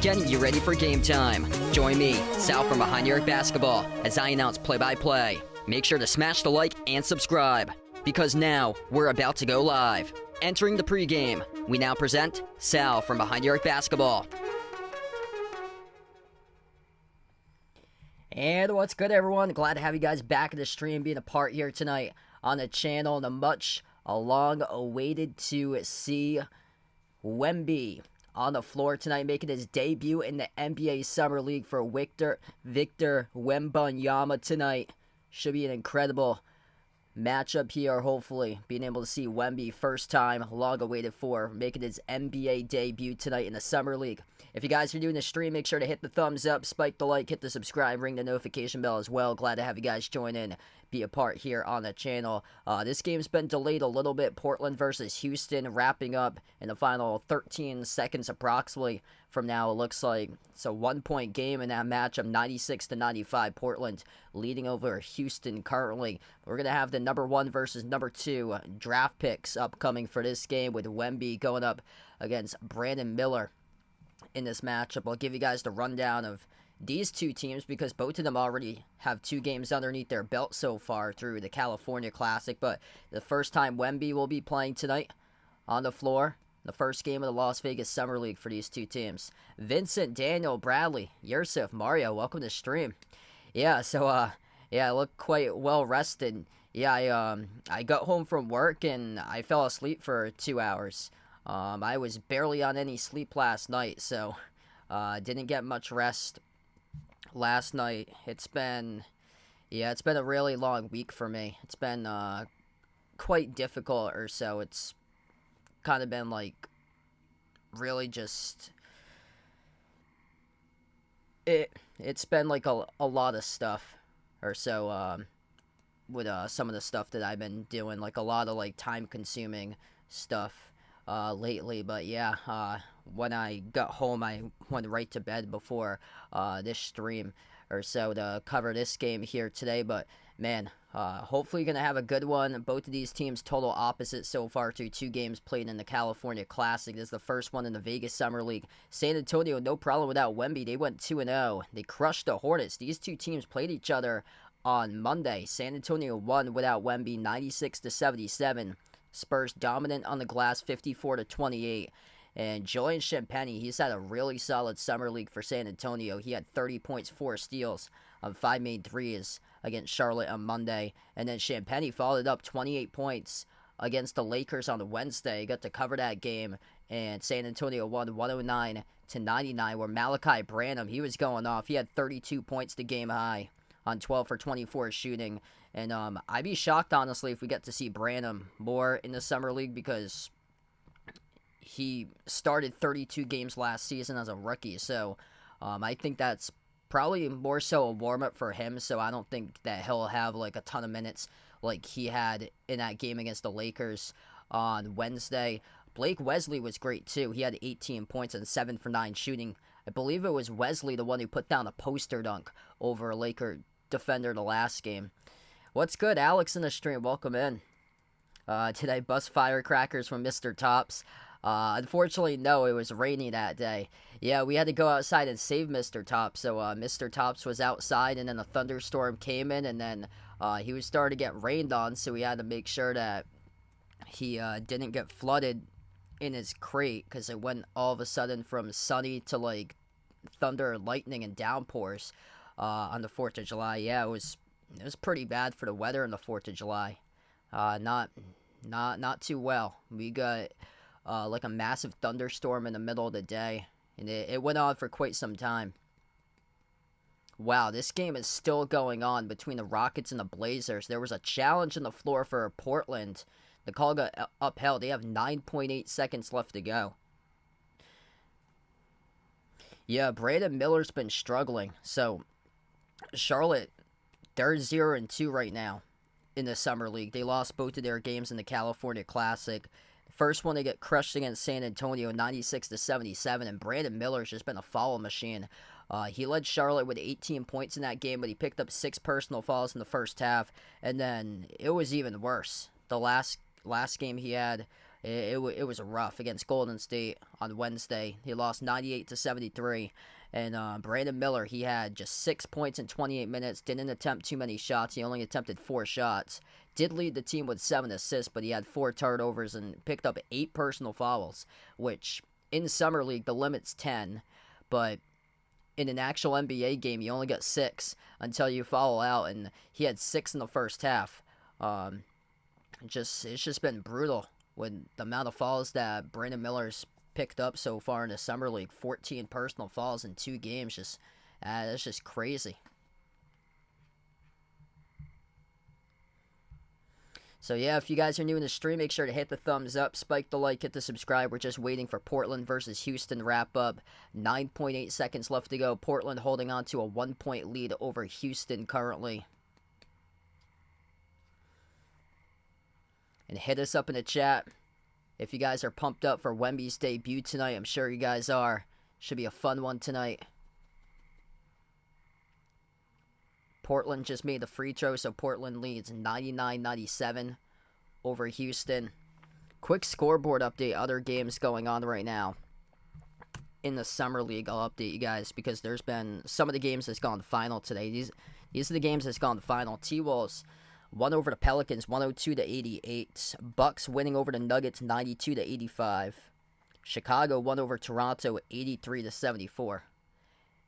Getting you ready for game time. Join me, Sal from Behind Your Basketball, as I announce play-by-play. Make sure to smash the like and subscribe, because now we're about to go live. Entering the pregame, we now present Sal from Behind Your Basketball. And what's good, everyone? Glad to have you guys back in the stream, being a part here tonight on the channel, and a much long-awaited to see Wemby on the floor tonight, making his debut in the NBA Summer League for Victor Wembanyama tonight. Should be an incredible matchup here, hopefully. Being able to see Wemby, first time, long awaited for, making his NBA debut tonight in the Summer League. If you guys are doing the stream, make sure to hit the thumbs up, spike the like, hit the subscribe, ring the notification bell as well. Glad to have you guys join in, be a part here on the channel. This game's been delayed a little bit. Portland versus Houston wrapping up in the final 13 seconds approximately from now. It looks like it's a 1-point game in that matchup, 96-95. Portland leading over Houston currently. We're going to have the number 1 versus number 2 draft picks upcoming for this game, with Wemby going up against Brandon Miller in this matchup. I'll give you guys the rundown of these two teams, because both of them already have 2 games underneath their belt so far through the California Classic. But the first time Wemby will be playing tonight on the floor, the first game of the Las Vegas Summer League for these two teams. Vincent, Daniel, Bradley, Yusuf, Mario, welcome to the stream. Yeah, so I look quite well rested. Yeah, I got home from work and I fell asleep for 2 hours. I was barely on any sleep last night, so didn't get much rest last night. It's been a really long week for me. It's been quite difficult, or so. It's kind of been like really just it's been like a lot of stuff, or so, with some of the stuff that I've been doing, like a lot of like time consuming stuff lately. But yeah, when I got home, I went right to bed before this stream or so to cover this game here today. But man, hopefully gonna have a good one. Both of these teams total opposites so far through 2 games played in the California Classic. This is the first one in the Vegas Summer League. San Antonio, no problem without Wemby. They went 2-0. They crushed the Hornets. These two teams played each other on Monday. San Antonio won without Wemby, 96-77. Spurs dominant on the glass, 54-28. And Julian Champagnie, he's had a really solid summer league for San Antonio. He had 30 points, 4 steals on 5 made threes against Charlotte on Monday. And then Champagnie followed up 28 points against the Lakers on the Wednesday. Got to cover that game, and San Antonio won 109-99, where Malachi Branham, he was going off. He had 32 points to game high on 12 for 24 shooting. And I'd be shocked, honestly, if we get to see Branham more in the Summer League, because he started 32 games last season as a rookie. So I think that's probably more so a warm-up for him, so I don't think that he'll have like a ton of minutes like he had in that game against the Lakers on Wednesday. Blake Wesley was great too. He had 18 points and 7 for 9 shooting. I believe it was Wesley, the one who put down a poster dunk over a Laker defender the last game. What's good, Alex in the stream? Welcome in. Did I bust firecrackers from Mr. Tops? Unfortunately, no, it was rainy that day. Yeah, we had to go outside and save Mr. Tops. So Mr. Tops was outside, and then a thunderstorm came in, and then he was starting to get rained on, so we had to make sure that he didn't get flooded in his crate, because it went all of a sudden from sunny to like thunder, lightning, and downpours on the 4th of July. Yeah, it was pretty bad for the weather on the 4th of July. Not too well. We got like a massive thunderstorm in the middle of the day, and it went on for quite some time. Wow, this game is still going on between the Rockets and the Blazers. There was a challenge on the floor for Portland. The call got upheld. They have 9.8 seconds left to go. Yeah, Brandon Miller's been struggling. So, Charlotte, they're 0-2 right now in the Summer League. They lost both of their games in the California Classic. First one, they get crushed against San Antonio, 96-77, and Brandon Miller's just been a foul machine. He led Charlotte with 18 points in that game, but he picked up 6 personal fouls in the first half, and then it was even worse. The last game he had, it was rough against Golden State on Wednesday. He lost 98-73, and Brandon Miller, he had just 6 points in 28 minutes, didn't attempt too many shots. He only attempted 4 shots. Did lead the team with 7 assists, but he had 4 turnovers and picked up 8 personal fouls, which in Summer League, the limit's 10, but in an actual NBA game, you only get 6 until you foul out, and he had 6 in the first half. It's just been brutal with the amount of fouls that Brandon Miller's picked up so far in the Summer League. 14 personal fouls in 2 games. That's just crazy. So yeah, if you guys are new in the stream, make sure to hit the thumbs up, spike the like, hit the subscribe. We're just waiting for Portland versus Houston wrap up. 9.8 seconds left to go. Portland holding on to a 1-point lead over Houston currently. And hit us up in the chat if you guys are pumped up for Wemby's debut tonight. I'm sure you guys are. Should be a fun one tonight. Portland just made the free throw, so Portland leads 99-97 over Houston. Quick scoreboard update, other games going on right now in the Summer League. I'll update you guys because there's been some of the games that's gone final today. These are the games that's gone final. T-Wolves won over the Pelicans 102-88. Bucks winning over the Nuggets 92-85. Chicago won over Toronto 83-74.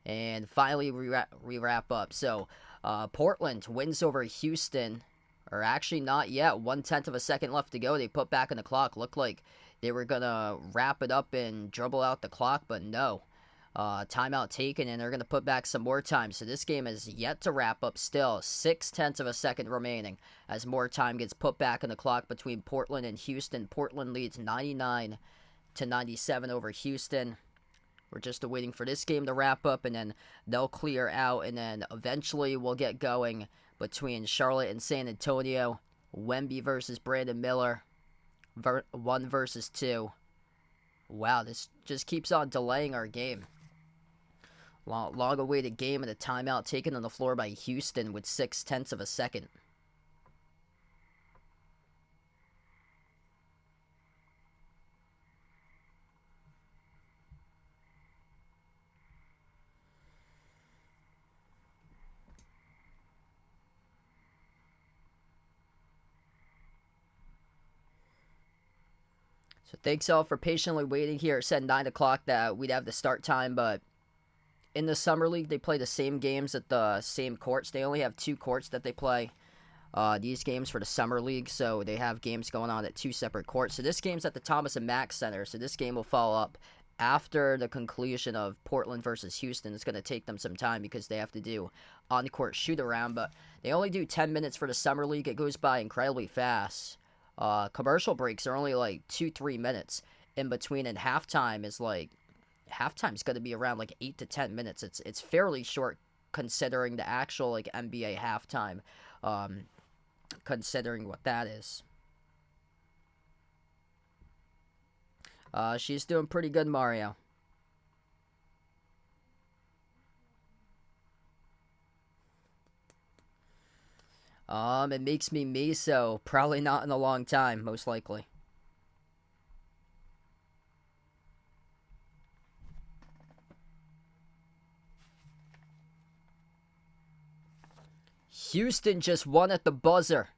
And finally, we wrap up. So, Portland wins over Houston, or actually not yet. 1/10 of a second left to go. They put back on the clock. Looked like they were going to wrap it up and dribble out the clock, but no. Timeout taken, and they're going to put back some more time. So this game is yet to wrap up still. 0.6 of a second remaining as more time gets put back on the clock between Portland and Houston. Portland leads 99-97 over Houston. We're just waiting for this game to wrap up, and then they'll clear out, and then eventually we'll get going between Charlotte and San Antonio. Wemby versus Brandon Miller. 1 versus 2. Wow, this just keeps on delaying our game. Long-awaited game, and a timeout taken on the floor by Houston with 0.6 of a second. So thanks all for patiently waiting here. It said 9 o'clock that we'd have the start time, but in the Summer League, they play the same games at the same courts. They only have 2 courts that they play. these games for the Summer League, so they have games going on at 2 separate courts. So this game's at the Thomas and Mack Center, so this game will follow up after the conclusion of Portland versus Houston. It's going to take them some time because they have to do on-court shoot-around, but they only do 10 minutes for the Summer League. It goes by incredibly fast. Commercial breaks are only like 2-3 minutes in between, and halftime's going to be around like 8 to 10 minutes. It's fairly short considering the actual like NBA halftime, considering what that is. She's doing pretty good, Mario. It makes me, so probably not in a long time, most likely. Houston just won at the buzzer.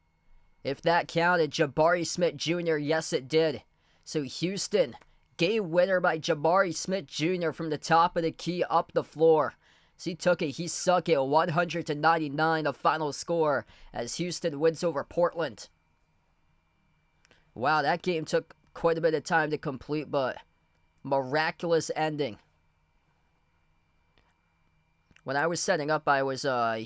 If that counted, Jabari Smith Jr., yes it did. So Houston, game winner by Jabari Smith Jr. from the top of the key up the floor. So he sunk it 100-99, the final score as Houston wins over Portland. Wow, that game took quite a bit of time to complete, but miraculous ending. When I was setting up, I was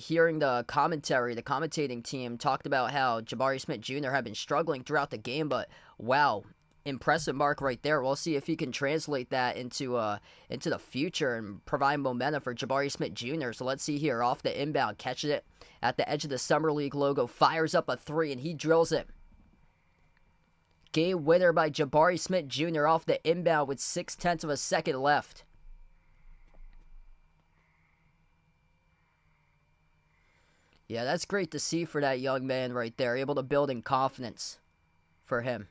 hearing the commentary. The commentating team talked about how Jabari Smith Jr. had been struggling throughout the game, but wow, impressive mark right there. We'll see if he can translate that into the future and provide momentum for Jabari Smith Jr. So let's see here. Off the inbound, catches it at the edge of the Summer League logo, fires up a 3, and he drills it. Game winner by Jabari Smith Jr. off the inbound with 0.6 of a second left. Yeah, that's great to see for that young man right there. Able to build in confidence for him.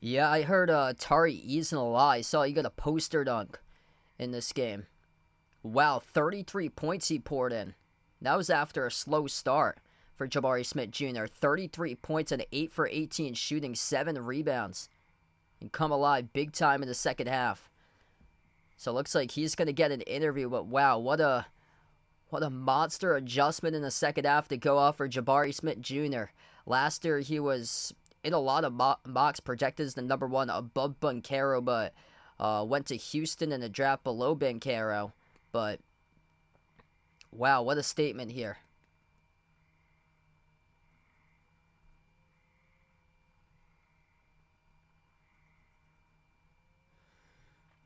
Yeah, I heard Tari easing a lot. I saw he got a poster dunk in this game. Wow, 33 points he poured in. That was after a slow start for Jabari Smith Jr. 33 points and 8 for 18 shooting, 7 rebounds. And come alive big time in the second half. So it looks like he's going to get an interview, but wow, what a monster adjustment in the second half to go off for Jabari Smith Jr. Last year he was in a lot of mocks projected as the number 1 above Banchero, but went to Houston in the draft below Banchero. But wow, what a statement here.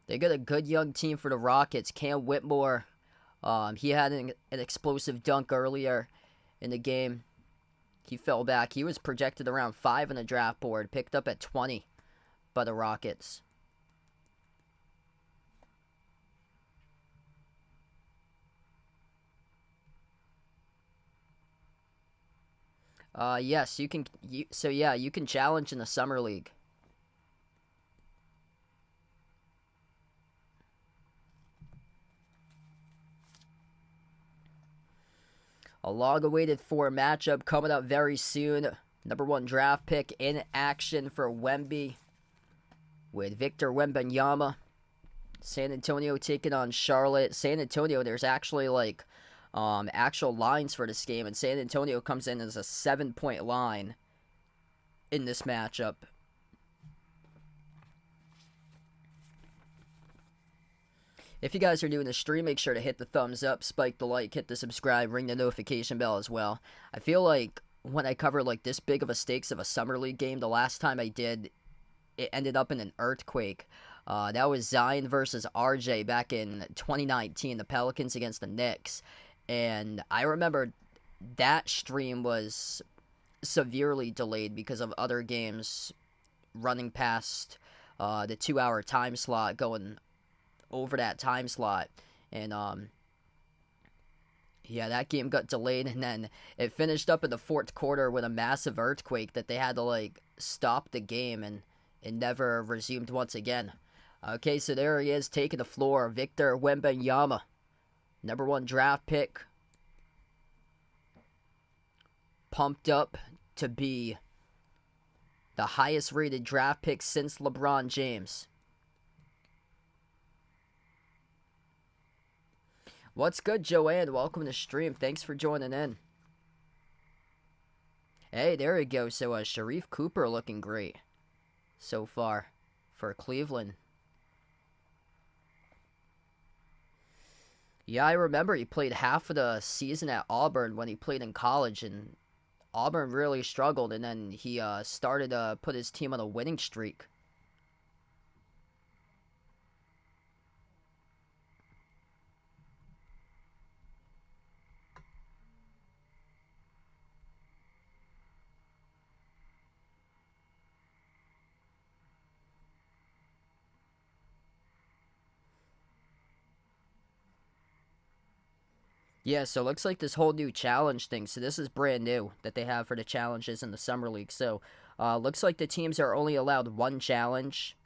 They got a good young team for the Rockets. Cam Whitmore, he had an explosive dunk earlier in the game. He fell back. He was projected around 5 on the draft board, picked up at 20 by the Rockets. Yes, you can. You can challenge in the Summer League. A long-awaited 4 matchup coming up very soon. Number 1 draft pick in action for Wemby with Victor Wembanyama. San Antonio taking on Charlotte. San Antonio, there's actually like actual lines for this game, and San Antonio comes in as a 7-point line in this matchup. If you guys are doing the stream, make sure to hit the thumbs up, spike the like, hit the subscribe, ring the notification bell as well. I feel like when I cover like this big of a stakes of a Summer League game, the last time I did, it ended up in an earthquake. That was Zion versus RJ back in 2019, the Pelicans against the Knicks. And I remember that stream was severely delayed because of other games running past the 2-hour time slot, going over that time slot. And yeah, that game got delayed, and then it finished up in the 4th quarter with a massive earthquake that they had to like stop the game, and it never resumed once again. Okay, so there he is taking the floor, Victor Wembanyama, number 1 draft pick, pumped up to be The highest rated draft pick since LeBron James. What's good, Joanne? Welcome to the stream. Thanks for joining in. Hey, there we go. So, Sharif Cooper looking great so far for Cleveland. Yeah, I remember he played half of the season at Auburn when he played in college, and Auburn really struggled, and then he started to put his team on a winning streak. Yeah, so it looks like this whole new challenge thing. So this is brand new that they have for the challenges in the Summer League. So looks like the teams are only allowed one challenge.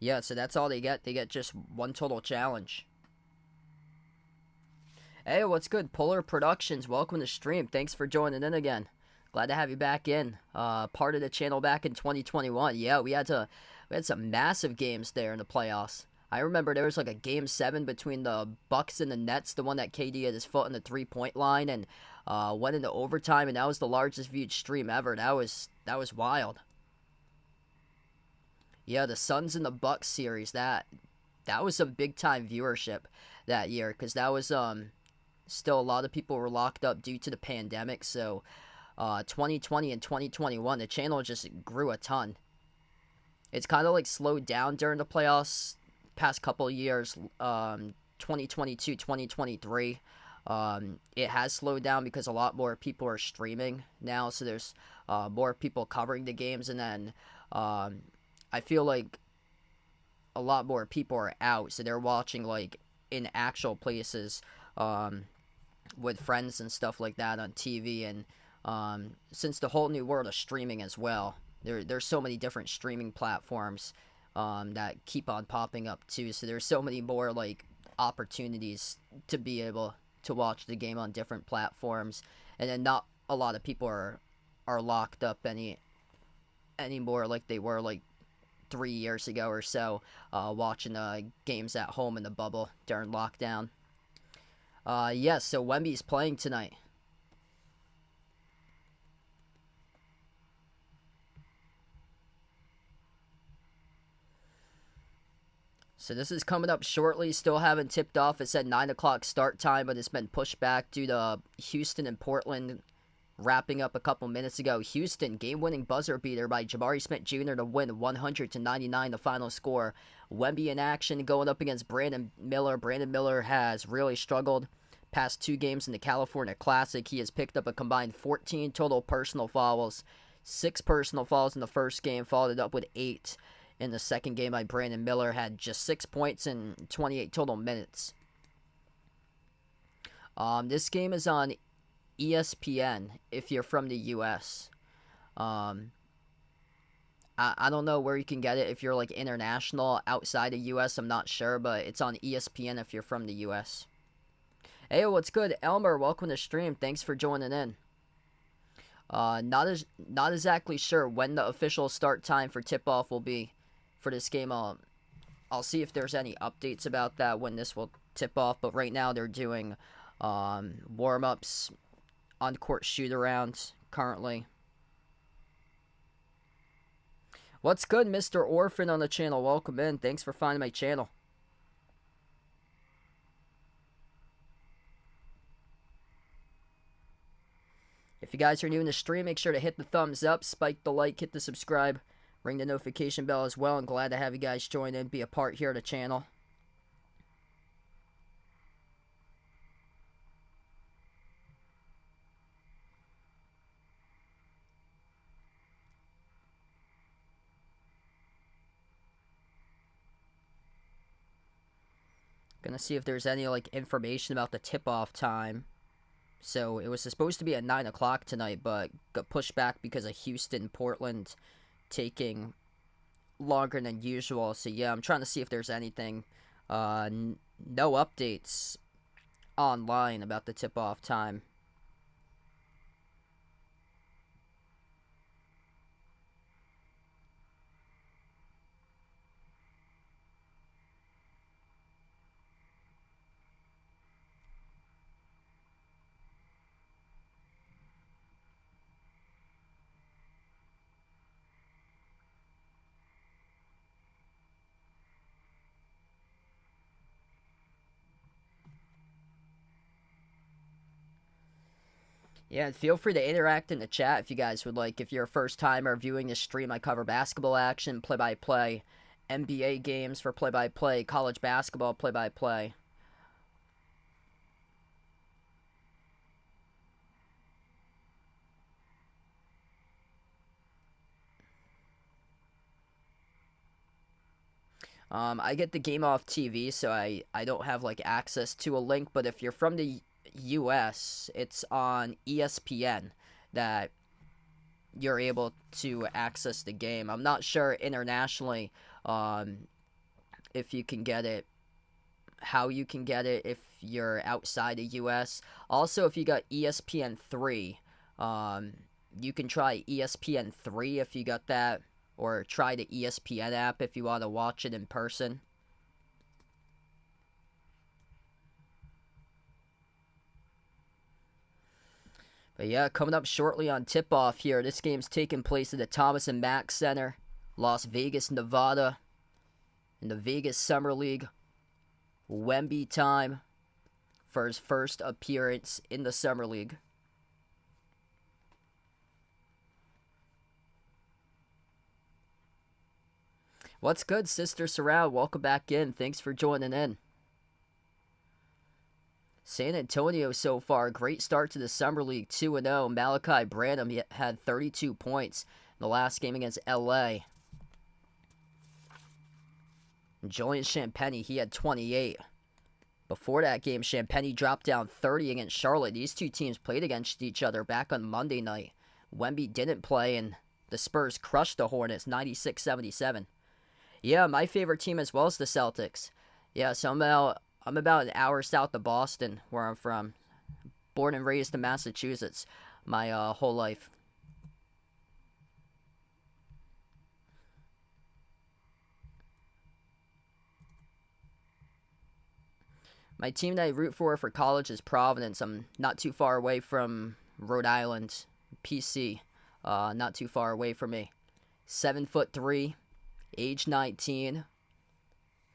Yeah, so that's all they get. They get just one total challenge. Hey, what's good? Polar Productions, welcome to the stream. Thanks for joining in again. Glad to have you back in. Part of the channel back in 2021. Yeah, we had some massive games there in the playoffs. I remember there was like a game 7 between the Bucks and the Nets, the one that KD had his foot on the 3-point line and went into overtime, and that was the largest viewed stream ever. That was wild. Yeah, the Suns and the Bucks series, that was a big time viewership that year, because that was still a lot of people were locked up due to the pandemic. So 2020 and 2021, the channel just grew a ton. It's kind of like slowed down during the playoffs past couple years. 2022, 2023, it has slowed down because a lot more people are streaming now, so there's more people covering the games, and then I feel like a lot more people are out, so they're watching like in actual places with friends and stuff like that on TV. And since the whole new world of streaming as well, there's so many different streaming platforms that keep on popping up too, so there's so many more like opportunities to be able to watch the game on different platforms, and then not a lot of people are locked up anymore like they were like 3 years ago or so, watching games at home in the bubble during lockdown. Yes, so Wemby's playing tonight. So this is coming up shortly. Still haven't tipped off. It said 9 o'clock start time, but it's been pushed back due to Houston and Portland wrapping up a couple minutes ago. Houston, game-winning buzzer beater by Jabari Smith Jr. to win 100-99, the final score. Wemby in action going up against Brandon Miller. Brandon Miller has really struggled past 2 games in the California Classic. He has picked up a combined 14 total personal fouls. 6 personal fouls in the first game, followed it up with 8 in the second game by Brandon Miller. Had just 6 points in 28 total minutes. This game is on ESPN if you're from the US. I don't know where you can get it if you're like international outside the US. I'm not sure, but it's on ESPN if you're from the US. Hey, what's good? Elmer, welcome to the stream. Thanks for joining in. Not exactly sure when the official start time for tip-off will be for this game. I'll see if there's any updates about that when this will tip off, but right now they're doing warm-ups, on-court shoot-arounds currently. What's good, Mr. Orphan on the channel? Welcome in. Thanks for finding my channel. If you guys are new in the stream, make sure to hit the thumbs up, spike the like, hit the subscribe, ring the notification bell as well. I'm glad to have you guys join in, be a part here of the channel. Gonna see if there's any like information about the tip-off time. So it was supposed to be at 9 o'clock tonight, but got pushed back because of Houston, Portland taking longer than usual. So yeah, I'm trying to see if there's anything. No updates online about the tip-off time. Yeah, and feel free to interact in the chat if you guys would like. If you're a first timer viewing this stream, I cover basketball action, play-by-play, NBA games for play-by-play, college basketball play-by-play. I get the game off TV, so I don't have like access to a link, but if you're from the US, it's on ESPN that you're able to access the game. I'm not sure internationally if you can get it, how you can get it if you're outside the US. Also, if you got ESPN 3, you can try ESPN 3 if you got that, or try the ESPN app if you want to watch it in person. But yeah, coming up shortly on tip-off here, this game's taking place at the Thomas and Mack Center, Las Vegas, Nevada, in the Vegas Summer League. Wemby time for his first appearance in the Summer League. What's good, Sister Surround? Welcome back in. Thanks for joining in. San Antonio so far, great start to the Summer League, 2-0. Malachi Branham had 32 points in the last game against LA. Julian Champagnie, he had 28. Before that game, Champagnie dropped down 30 against Charlotte. These two teams played against each other back on Monday night. Wemby didn't play, and the Spurs crushed the Hornets 96-77. Yeah, my favorite team as well as the Celtics. Yeah, so I'm about an hour south of Boston, where I'm from. Born and raised in Massachusetts my whole life. My team that I root for college is Providence. I'm not too far away from Rhode Island, PC. Not too far away from me. 7'3", age 19.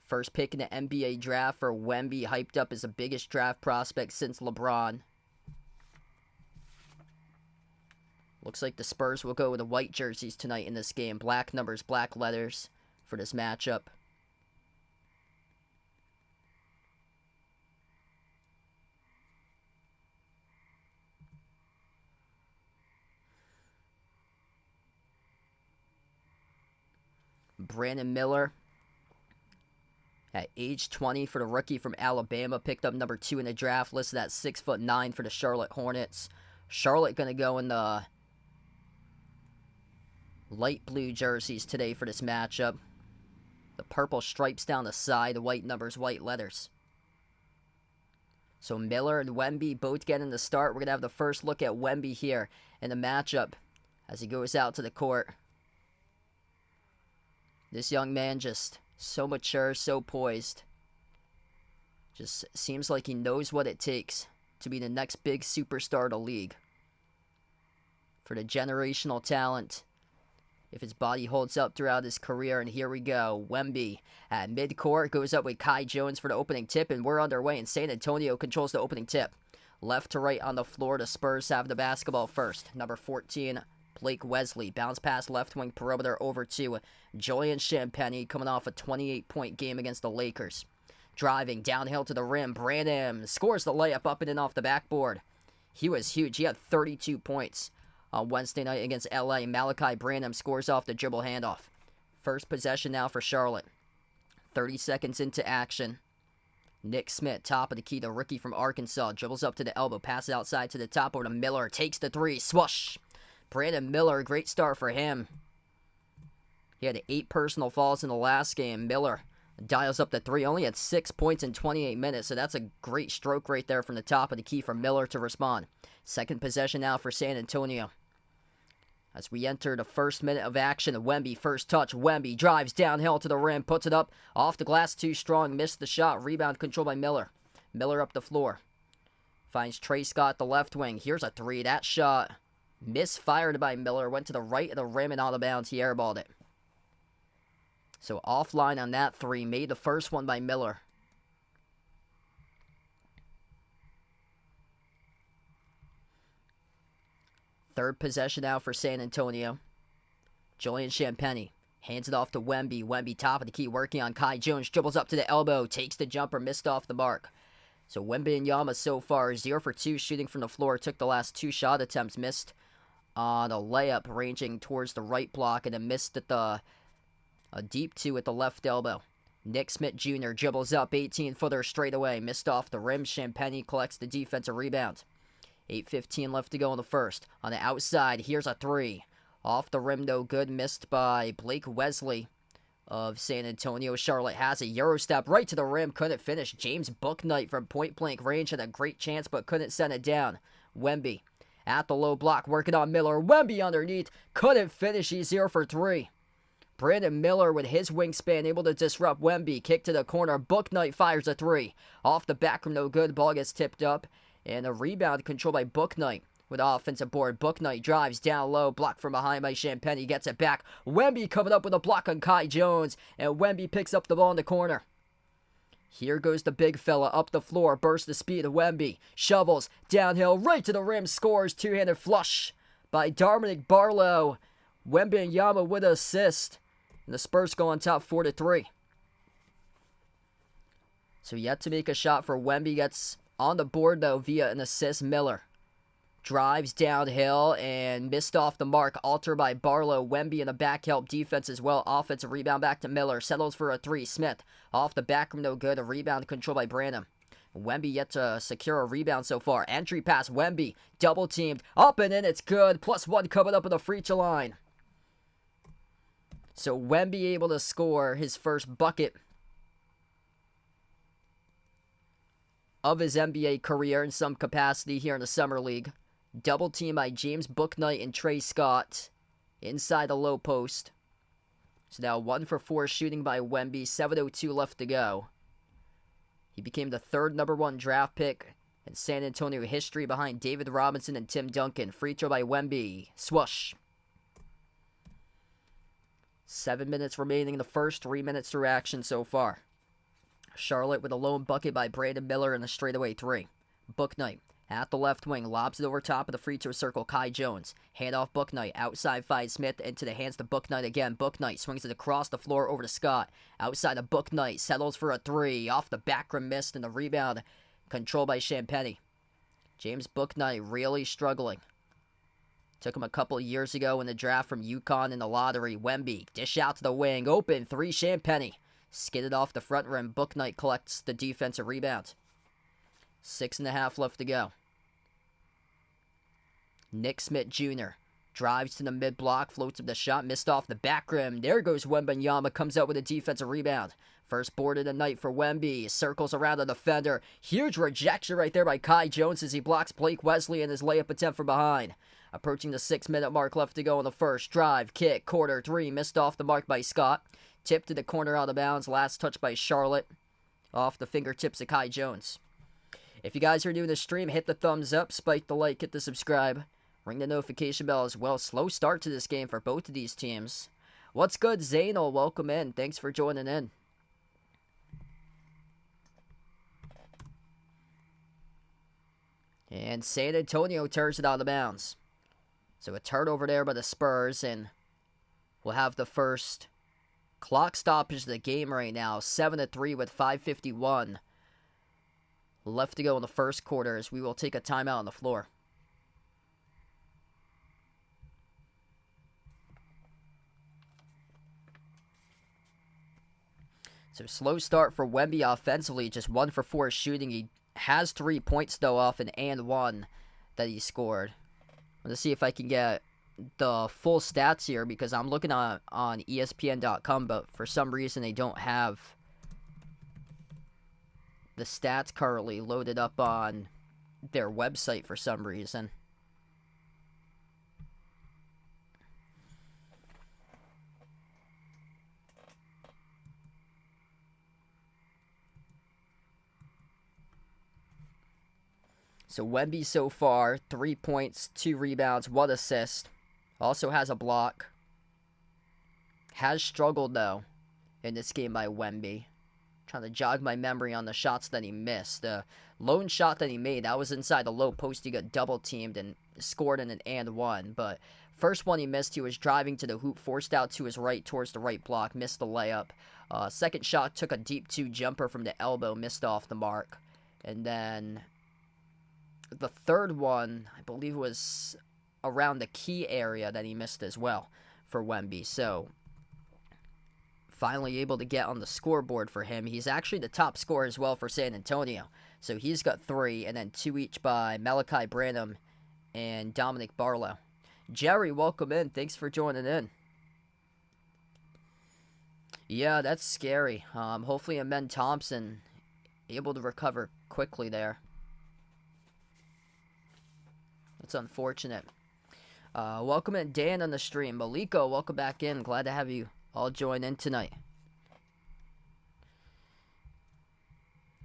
First pick in the NBA draft for Wemby, hyped up as the biggest draft prospect since LeBron. Looks like the Spurs will go with the white jerseys tonight in this game. Black numbers, black letters for this matchup. Brandon Miller, at age 20 for the rookie from Alabama, picked up number 2 in the draft, listed at 6'9" for the Charlotte Hornets. Charlotte going to go in the light blue jerseys today for this matchup. The purple stripes down the side, the white numbers, white letters. So Miller and Wemby both getting the start. We're going to have the first look at Wemby here in the matchup as he goes out to the court. This young man just so mature, so poised. Just seems like he knows what it takes to be the next big superstar of the league. For the generational talent, if his body holds up throughout his career. And here we go. Wemby at midcourt goes up with Kai Jones for the opening tip, and we're underway, and San Antonio controls the opening tip. Left to right on the floor, the Spurs have the basketball first. Number 14, Blake Wesley. Bounce pass left wing perimeter over to Julian Champagnie, coming off a 28-point game against the Lakers. Driving downhill to the rim, Branham scores the layup up and in off the backboard. He was huge. He had 32 points on Wednesday night against LA. Malachi Branham scores off the dribble handoff. First possession now for Charlotte. 30 seconds into action. Nick Smith, top of the key, the rookie from Arkansas, dribbles up to the elbow, passes outside to the top over to Miller, takes the three, swoosh. Brandon Miller, great start for him. He had 8 personal fouls in the last game. Miller Dials up to 3, only at 6 points in 28 minutes, so that's a great stroke right there from the top of the key for Miller to respond. Second possession now for San Antonio. As we enter the first minute of action, Wemby, first touch. Wemby drives downhill to the rim, puts it up. Off the glass, too strong, missed the shot. Rebound controlled by Miller. Miller up the floor. Finds Trey Scott, the left wing. Here's a 3. That shot misfired by Miller. Went to the right of the rim and out of bounds. He airballed it. So offline on that 3. Made the first one by Miller. Third possession now for San Antonio. Julian Champagnie hands it off to Wemby. Wemby top of the key working on Kai Jones. Dribbles up to the elbow. Takes the jumper. Missed off the mark. So Wembanyama so far 0 for 2 shooting from the floor. Took the last 2 shot attempts. Missed on a layup ranging towards the right block. And then missed at a deep 2 at the left elbow. Nick Smith Jr. dribbles up. 18-footer straight away. Missed off the rim. Champagnie collects the defensive rebound. 8:15 left to go in the first. On the outside, here's a 3. Off the rim, no good. Missed by Blake Wesley of San Antonio. Charlotte has a Euro step right to the rim. Couldn't finish. James Bouknight from point-blank range had a great chance, but couldn't send it down. Wemby at the low block, working on Miller. Wemby underneath. Couldn't finish. He's 0 for 3. Brandon Miller with his wingspan able to disrupt Wemby. Kick to the corner. Bouknight fires a 3. Off the back from no good. Ball gets tipped up. And a rebound controlled by Bouknight with offensive board. Bouknight drives down low, blocked from behind by Champagnie, gets it back. Wemby coming up with a block on Kai Jones, and Wemby picks up the ball in the corner. Here goes the big fella up the floor, bursts the speed of Wemby, shovels downhill, right to the rim, scores, two-handed flush by Dominic Barlow. Wembanyama with an assist, and the Spurs go on top 4-3. So yet to make a shot for Wemby, gets on the board, though, via an assist. Miller drives downhill and missed off the mark. Altered by Barlow. Wemby in the back help defense as well. Offensive rebound back to Miller. Settles for a 3. Smith off the back from no good. A rebound controlled by Branham. Wemby yet to secure a rebound so far. Entry pass. Wemby double teamed. Up and in. It's good. +1 coming up at the free throw line. So Wemby able to score his first bucket of his NBA career in some capacity here in the Summer League. Double team by James Bouknight and Trey Scott inside the low post. So now 1 for 4 shooting by Wemby. 7:02 left to go. He became the 3rd #1 draft pick in San Antonio history behind David Robinson and Tim Duncan. Free throw by Wemby. Swoosh. 7 minutes remaining in the first. 3 minutes through action so far. Charlotte with a lone bucket by Brandon Miller in the straightaway 3. Bouknight at the left wing, lobs it over top of the free throw circle. Kai Jones, handoff Bouknight, outside finds Smith, into the hands to Bouknight again. Bouknight swings it across the floor over to Scott. Outside of Bouknight, settles for a 3. Off the back rim, missed, and the rebound controlled by Champagnie. James Bouknight really struggling. Took him a couple years ago in the draft from UConn in the lottery. Wemby, dish out to the wing, open 3. Champagnie skidded off the front rim. Bouknight collects the defensive rebound. 6.5 left to go. Nick Smith Jr. drives to the mid-block, floats up the shot, missed off the back rim. There goes Wembanyama, comes out with a defensive rebound. First board of the night for Wemby. Circles around the defender. Huge rejection right there by Kai Jones as he blocks Blake Wesley in his layup attempt from behind. Approaching the 6-minute mark left to go in the first. Drive, kick, quarter 3. Missed off the mark by Scott. Tipped to the corner out of bounds. Last touch by Charlotte. Off the fingertips of Kai Jones. If you guys are new to the stream, hit the thumbs up, spike the like, hit the subscribe. Ring the notification bell as well. Slow start to this game for both of these teams. What's good, Zainal? Welcome in. Thanks for joining in. And San Antonio turns it out of bounds. So a turnover there by the Spurs, and we'll have the first clock stoppage of the game right now. 7-3 with 5:51 left to go in the first quarter as we will take a timeout on the floor. So slow start for Wemby offensively, just 1 for 4 shooting. He has 3 points though off an and 1 that he scored. Let's see if I can get the full stats here because I'm looking on ESPN.com, but for some reason they don't have the stats currently loaded up on their website for some reason. So Wemby so far, 3 points, 2 rebounds, 1 assist. Also has a block. Has struggled, though, in this game by Wemby. Trying to jog my memory on the shots that he missed. The lone shot that he made, that was inside the low post. He got double-teamed and scored in an and one. But first one he missed, he was driving to the hoop, forced out to his right towards the right block, missed the layup. Second shot took a deep 2 jumper from the elbow, missed off the mark. And then the third one, I believe, was around the key area that he missed as well for Wemby. So finally able to get on the scoreboard for him. He's actually the top scorer as well for San Antonio. So he's got 3, and then 2 each by Malachi Branham and Dominic Barlow. Jerry, welcome in. Thanks for joining in. Yeah, that's scary. Hopefully Amen Thompson able to recover quickly there. That's unfortunate. Welcome in, Dan, on the stream. Maliko, welcome back in. Glad to have you all join in tonight.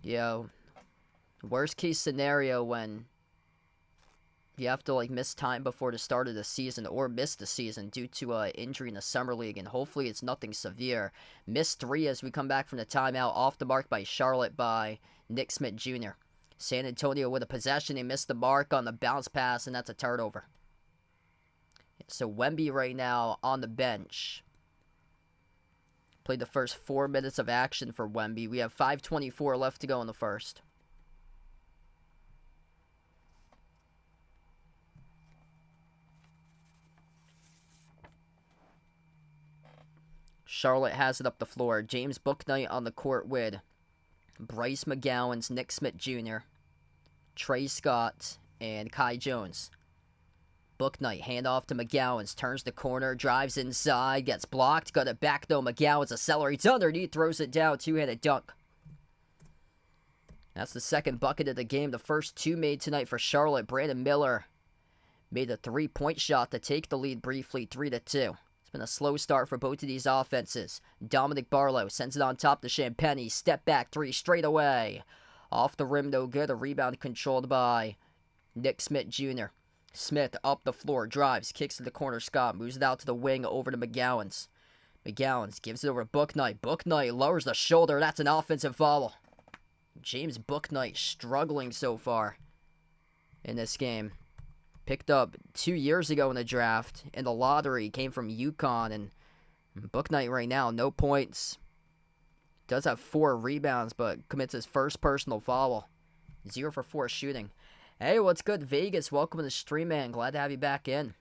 Yeah, worst case scenario when you have to miss time before the start of the season or miss the season due to injury in the summer league, and hopefully it's nothing severe. Missed 3 as we come back from the timeout, off the mark by Charlotte by Nick Smith Jr. San Antonio with a possession. They missed the mark on the bounce pass, and that's a turnover. So Wemby right now on the bench. Played the first 4 minutes of action for Wemby. We have 5:24 left to go in the first. Charlotte has it up the floor. James Bouknight on the court with Bryce McGowens, Nick Smith Jr., Trey Scott, and Kai Jones. Bouknight, handoff to McGowens, turns the corner, drives inside, gets blocked, got it back though. McGowens accelerates underneath, throws it down, 2-handed dunk. That's the second bucket of the game. The first 2 made tonight for Charlotte. Brandon Miller made a 3-point shot to take the lead briefly, 3-2. It's been a slow start for both of these offenses. Dominic Barlow sends it on top to Champagny. Step back 3 straight away. Off the rim, no good. A rebound controlled by Nick Smith Jr. Smith up the floor, drives, kicks to the corner. Scott moves it out to the wing, over to McGowens. McGowens gives it over to Bouknight. Bouknight lowers the shoulder. That's an offensive foul. James Bouknight struggling so far in this game. Picked up 2 years ago in the draft. In the lottery, came from UConn. And Bouknight right now, no points. Does have 4 rebounds, but commits his first personal foul. 0 for 4 shooting. Hey, what's good, Vegas? Welcome to the stream, man. Glad to have you back in.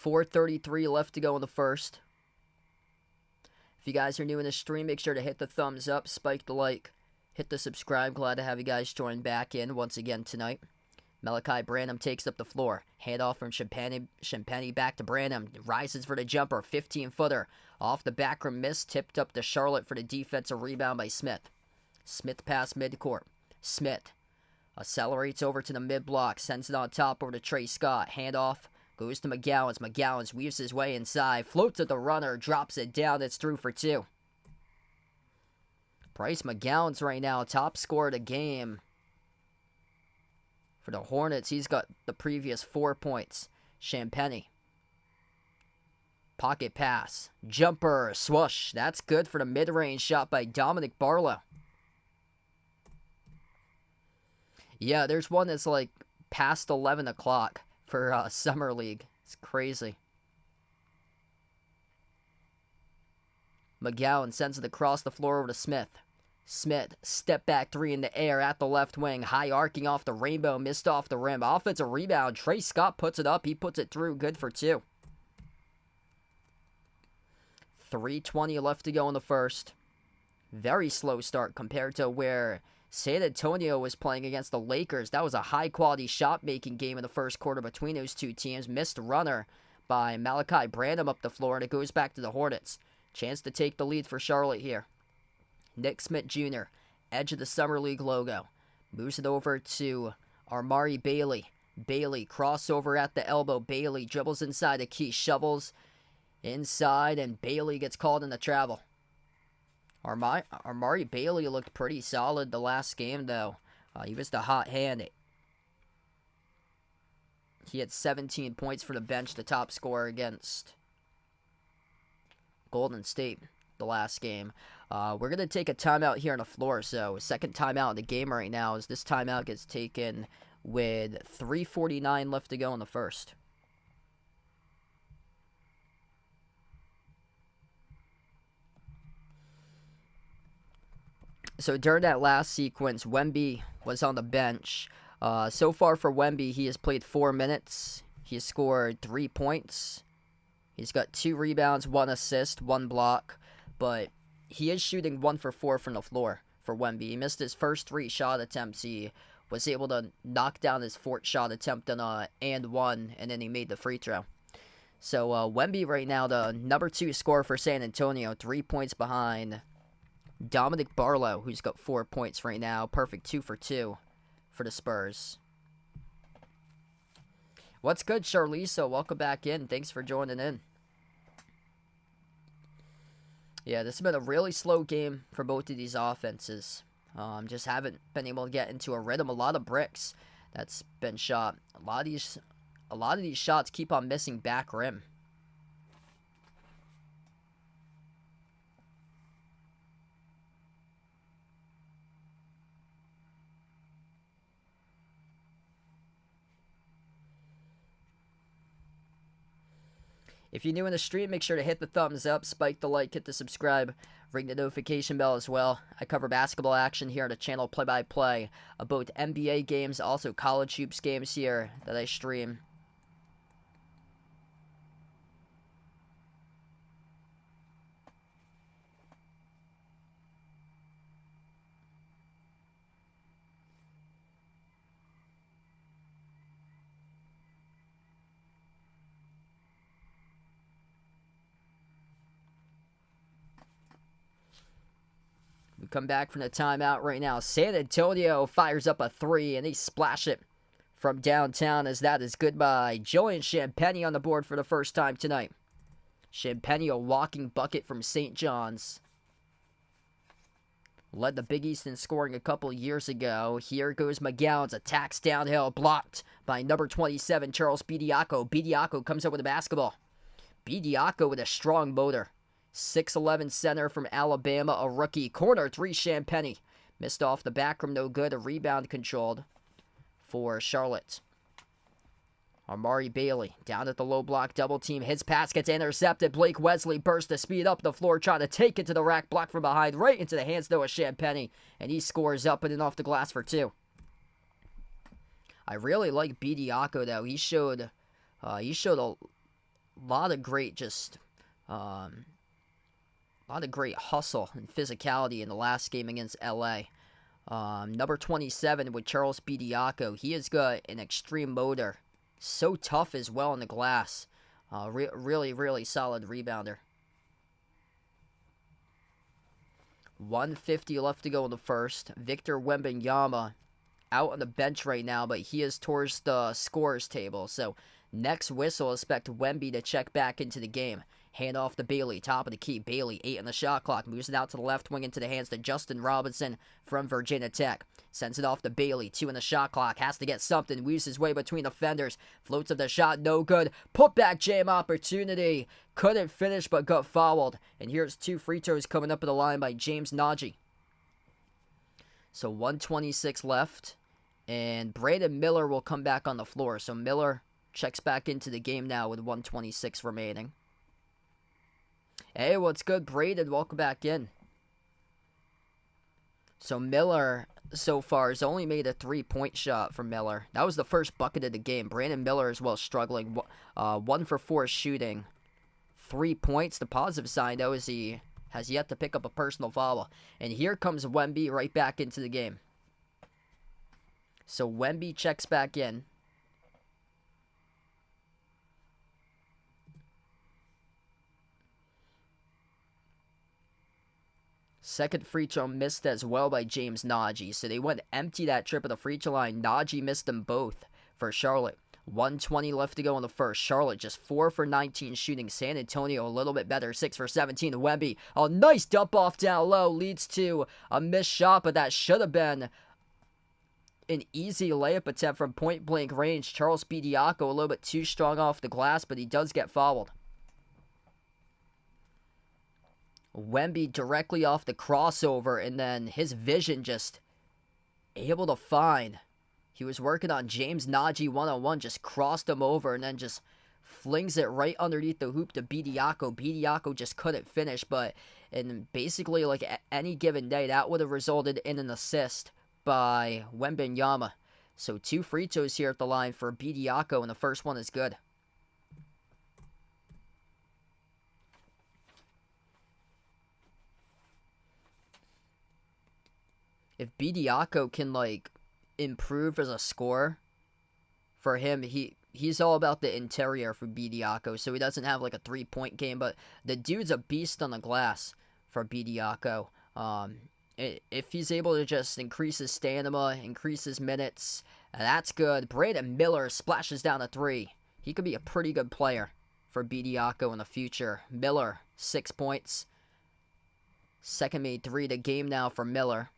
$4:33 left to go in the first. If you guys are new in the stream, make sure to hit the thumbs up, spike the like, hit the subscribe. Glad to have you guys join back in once again tonight. Malachi Branham takes up the floor. Handoff from Champagny back to Branham. Rises for the jumper. 15-footer. Off the back rim miss. Tipped up to Charlotte for the defensive rebound by Smith. Smith pass midcourt. Smith accelerates over to the mid-block. Sends it on top over to Trey Scott. Handoff goes to McGowens. McGowens weaves his way inside. Floats at the runner. Drops it down. It's through for 2. Bryce McGowens right now. Top scorer of the game. For the Hornets, he's got the previous 4 points. Champagny. Pocket pass. Jumper. Swoosh. That's good for the mid-range shot by Dominic Barlow. Yeah, there's one that's past 11 o'clock for Summer League. It's crazy. McGowan sends it across the floor over to Smith. Smith, step back 3 in the air at the left wing. High arcing off the rainbow, missed off the rim. Offensive rebound. Trey Scott puts it up. He puts it through. Good for 2. 3:20 left to go in the first. Very slow start compared to where San Antonio was playing against the Lakers. That was a high-quality shot-making game in the first quarter between those two teams. Missed runner by Malachi Branham up the floor, and it goes back to the Hornets. Chance to take the lead for Charlotte here. Nick Smith Jr., edge of the Summer League logo. Moves it over to Armari Bailey. Bailey, crossover at the elbow. Bailey dribbles inside the key, shovels inside, and Bailey gets called in the travel. Armari Bailey looked pretty solid the last game, though. He was the hot hand. He had 17 points for the bench, the top scorer against Golden State the last game. We're going to take a timeout here on the floor, so second timeout in the game right now as this timeout gets taken with 3:49 left to go in the first. So during that last sequence, Wemby was on the bench. So far for Wemby, he has played 4 minutes. He has scored 3 points. He's got 2 rebounds, 1 assist, 1 block. But he is shooting 1 for 4 from the floor for Wemby. He missed his first 3 shot attempts. He was able to knock down his 4th shot attempt on a and 1, and then he made the free throw. So Wemby right now, the number 2 scorer for San Antonio, 3 points behind Dominic Barlow, who's got 4 points right now. Perfect 2 for 2 for the Spurs. What's good, Charlize? Welcome back in. Thanks for joining in. Yeah, this has been a really slow game for both of these offenses. Just haven't been able to get into a rhythm. A lot of bricks that's been shot. A lot of these shots keep on missing back rim. If you're new in the stream, make sure to hit the thumbs up, spike the like, hit the subscribe, ring the notification bell as well. I cover basketball action here on the channel, play-by-play of both NBA games, also college hoops games here that I stream. We come back from the timeout right now. San Antonio fires up a 3, and they splash it from downtown as that is goodbye. Julian Champagnie on the board for the first time tonight. Champagnie, a walking bucket from St. John's. Led the Big East in scoring a couple years ago. Here goes McGowan's attacks downhill, blocked by number 27, Charles Bediako. Bediako comes up with a basketball. Bediako with a strong motor. 6'11 center from Alabama, a rookie. Corner 3, Champagnie. Missed off the back rim, no good. A rebound controlled for Charlotte. Armari Bailey down at the low block, double team. His pass gets intercepted. Blake Wesley bursts to speed up the floor, trying to take it to the rack. Blocked from behind, right into the hands though of Champagnie. And he scores up and in off the glass for 2. I really like Bediako though. He showed a lot of great a lot of great hustle and physicality in the last game against LA. Number 27 with Charles Bediako. He has got an extreme motor. So tough as well in the glass. Really, really solid rebounder. 1:50 left to go in the first. Victor Wembanyama out on the bench right now, but he is towards the scorers table. So next whistle, expect Wemby to check back into the game. Hand off to Bailey, top of the key. Bailey, 8 on the shot clock. Moves it out to the left wing into the hands to Justin Robinson from Virginia Tech. Sends it off to Bailey, 2 on the shot clock. Has to get something. Weaves his way between the fenders. Floats up the shot, no good. Put back jam opportunity. Couldn't finish but got fouled. And here's 2 free throws coming up at the line by James Nagy. So 1:26 left. And Brandon Miller will come back on the floor. So Miller checks back into the game now with 1:26 remaining. Hey, what's good, Braden? Welcome back in. So Miller, so far, has only made a 3-point shot for Miller. That was the first bucket of the game. Brandon Miller as well struggling. 1 for 4 shooting. 3 points. The positive sign, though, is he has yet to pick up a personal foul. And here comes Wemby right back into the game. So Wemby checks back in. Second free throw missed as well by James Nagy. So they went empty that trip at the free throw line. Nagy missed them both for Charlotte. 1:20 left to go in the first. Charlotte just 4 for 19 shooting. San Antonio a little bit better, 6 for 17. Wemby, a nice dump off down low, leads to a missed shot, but that should have been an easy layup attempt from point blank range. Charles Bediako a little bit too strong off the glass, but he does get fouled. Wemby directly off the crossover, and then his vision just able to find. He was working on James Nagy one-on-one, just crossed him over, and then just flings it right underneath the hoop to Bediako. Bediako just couldn't finish, but in basically like any given day, that would have resulted in an assist by Wembanyama. So 2 free throws here at the line for Bediako, and the first one is good. If Bediako can like improve as a scorer, for him, he's all about the interior for Bediako, so he doesn't have like a 3-point game, but the dude's a beast on the glass for Bediako. If he's able to just increase his stamina, increase his minutes, that's good. Brandon Miller splashes down a 3. He could be a pretty good player for Bediako in the future. Miller, 6 points. Second made 3 to game now for Miller.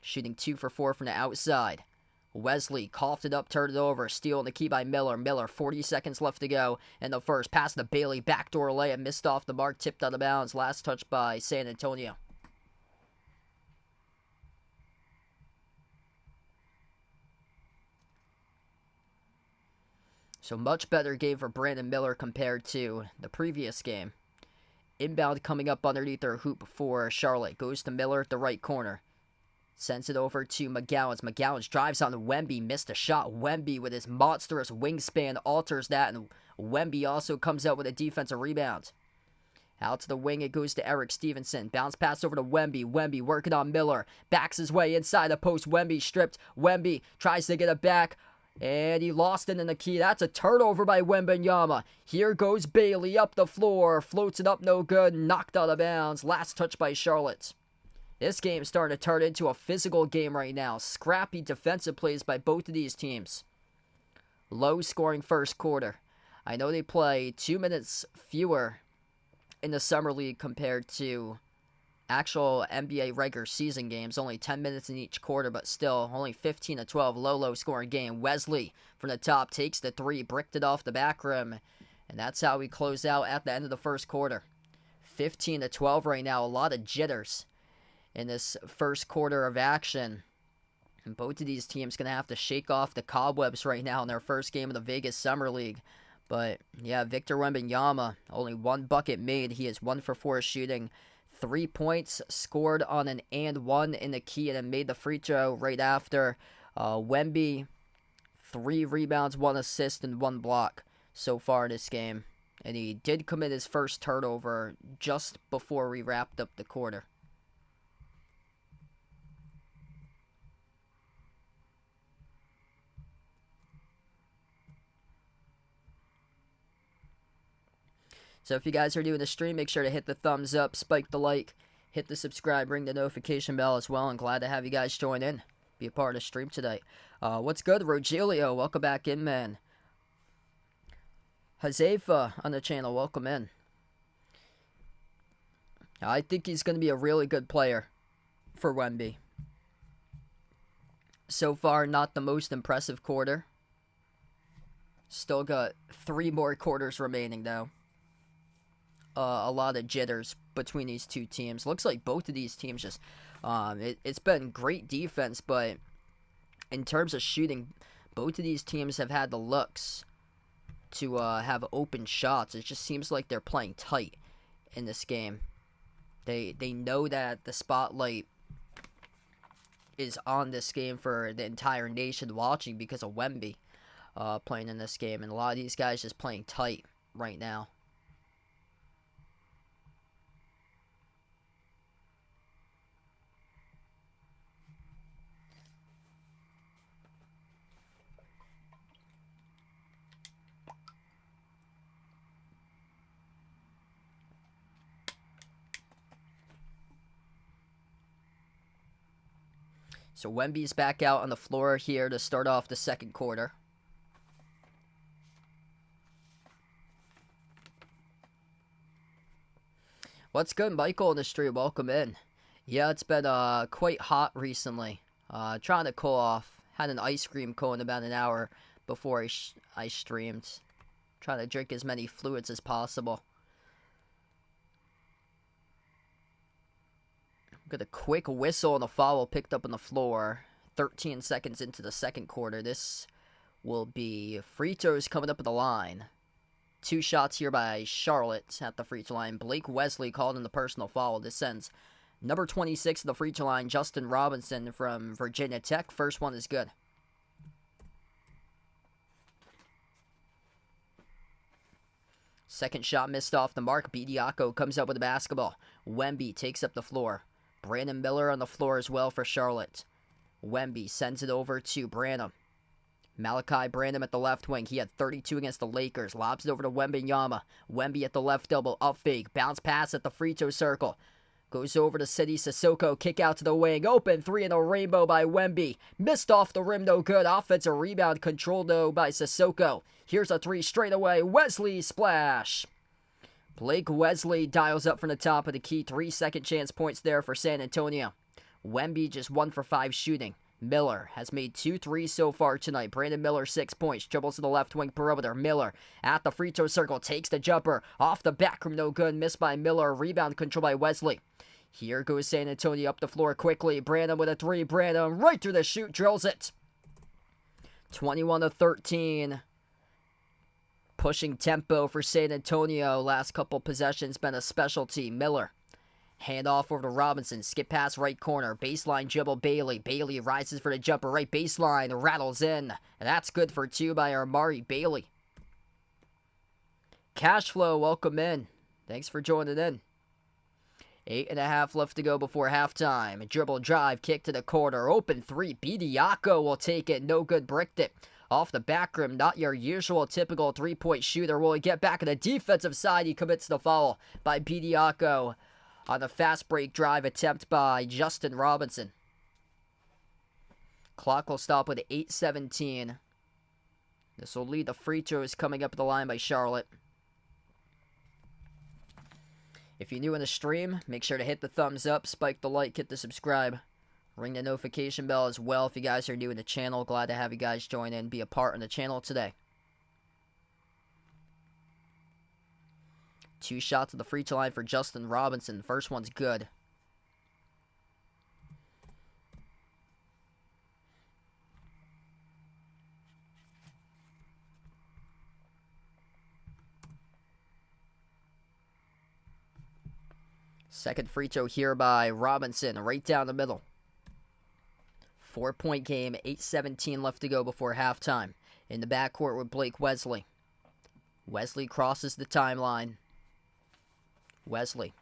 Shooting 2 for 4 from the outside. Wesley coughed it up, turned it over, stealing the key by Miller. Miller, 40 seconds left to go in the first. Pass to Bailey, backdoor layup, missed off the mark, tipped out of bounds. Last touch by San Antonio. So much better game for Brandon Miller compared to the previous game. Inbound coming up underneath their hoop for Charlotte. Goes to Miller at the right corner. Sends it over to McGowens. McGowens drives on Wemby. Missed a shot. Wemby with his monstrous wingspan alters that. And Wemby also comes out with a defensive rebound. Out to the wing it goes to Eric Stevenson. Bounce pass over to Wemby. Wemby working on Miller. Backs his way inside the post. Wemby stripped. Wemby tries to get it back. And he lost it in the key. That's a turnover by Wembanyama. Here goes Bailey up the floor. Floats it up no good. Knocked out of bounds. Last touch by Charlotte. This game's starting to turn into a physical game right now. Scrappy defensive plays by both of these teams. Low scoring first quarter. I know they play 2 minutes fewer in the Summer League compared to actual NBA regular season games. Only 10 minutes in each quarter, but still only 15 to 12. Low scoring game. Wesley from the top takes the 3, bricked it off the back rim. And that's how we close out at the end of the first quarter. 15 to 12 right now. A lot of jitters in this first quarter of action. And both of these teams going to have to shake off the cobwebs right now in their first game of the Vegas Summer League. But, yeah, Victor Wembanyama, only 1 bucket made. He is 1 for 4 shooting. 3 points scored on an and 1 in the key, and then made the free throw right after. Wemby, 3 rebounds, 1 assist, and 1 block so far in this game. And he did commit his first turnover just before we wrapped up the quarter. So if you guys are doing the stream, make sure to hit the thumbs up, spike the like, hit the subscribe, ring the notification bell as well. I'm glad to have you guys join in, be a part of the stream today. What's good, Rogelio? Welcome back in, man. Hazefa on the channel, welcome in. I think he's going to be a really good player for Wemby. So far, not the most impressive quarter. Still got 3 more quarters remaining, though. A lot of jitters between these two teams. Looks like both of these teams just... it's been great defense, but in terms of shooting, both of these teams have had the looks to have open shots. It just seems like they're playing tight in this game. They know that the spotlight is on this game for the entire nation watching because of Wemby playing in this game. And a lot of these guys just playing tight right now. So Wemby's back out on the floor here to start off the second quarter. What's good, Michael in the street? Welcome in. Yeah, it's been quite hot recently. Trying to cool off. Had an ice cream cone about an hour before I streamed. Trying to drink as many fluids as possible. Got a quick whistle and a foul picked up on the floor. 13 seconds into the second quarter. This will be free throws coming up at the line. 2 shots here by Charlotte at the free throw line. Blake Wesley called in the personal foul. This sends number 26 at the free throw line, Justin Robinson from Virginia Tech. First one is good. Second shot missed off the mark. Bediako comes up with the basketball. Wemby takes up the floor. Brandon Miller on the floor as well for Charlotte. Wemby sends it over to Branham. Malachi Branham at the left wing. He had 32 against the Lakers. Lobs it over to Wembanyama. Wemby at the left double. Up fake. Bounce pass at the free throw circle. Goes over to City Sissoko. Kick out to the wing. Open three in a rainbow by Wemby. Missed off the rim, no good. Offensive rebound controlled though by Sissoko. Here's a three straight away. Wesley splash. Blake Wesley dials up from the top of the key. 3 second chance points there for San Antonio. Wemby just 1 for 5 shooting. Miller has made 2 threes so far tonight. Brandon Miller 6 points. Dribbles to the left wing perimeter. Miller at the free throw circle. Takes the jumper. Off the back rim. No good. Missed by Miller. Rebound controlled by Wesley. Here goes San Antonio up the floor quickly. Branham with a 3. Branham right through the chute. Drills it. 21-13. Pushing tempo for San Antonio. Last couple possessions been a specialty. Miller. Hand off over to Robinson. Skip pass right corner. Baseline dribble Bailey. Bailey rises for the jumper. Right baseline. Rattles in. And that's good for 2 by Amari Bailey. Cashflow, welcome in. Thanks for joining in. 8.5 left to go before halftime. Dribble drive. Kick to the corner. Open 3. Bediako will take it. No good. Bricked it. Off the back rim. Not your usual typical 3-point shooter. Will he get back on the defensive side? He commits the foul by Bediako on the fast break drive attempt by Justin Robinson. Clock will stop with 8:17. This will lead the free throws coming up the line by Charlotte. If you're new in the stream, make sure to hit the thumbs up, spike the like, hit the subscribe. Ring the notification bell as well if you guys are new in the channel. Glad to have you guys join in, be a part of the channel today. 2 shots at the free throw line for Justin Robinson. First one's good. Second free throw here by Robinson, right down the middle. 4-point game, 8:17 left to go before halftime. In the backcourt with Blake Wesley. Wesley crosses the timeline. Wesley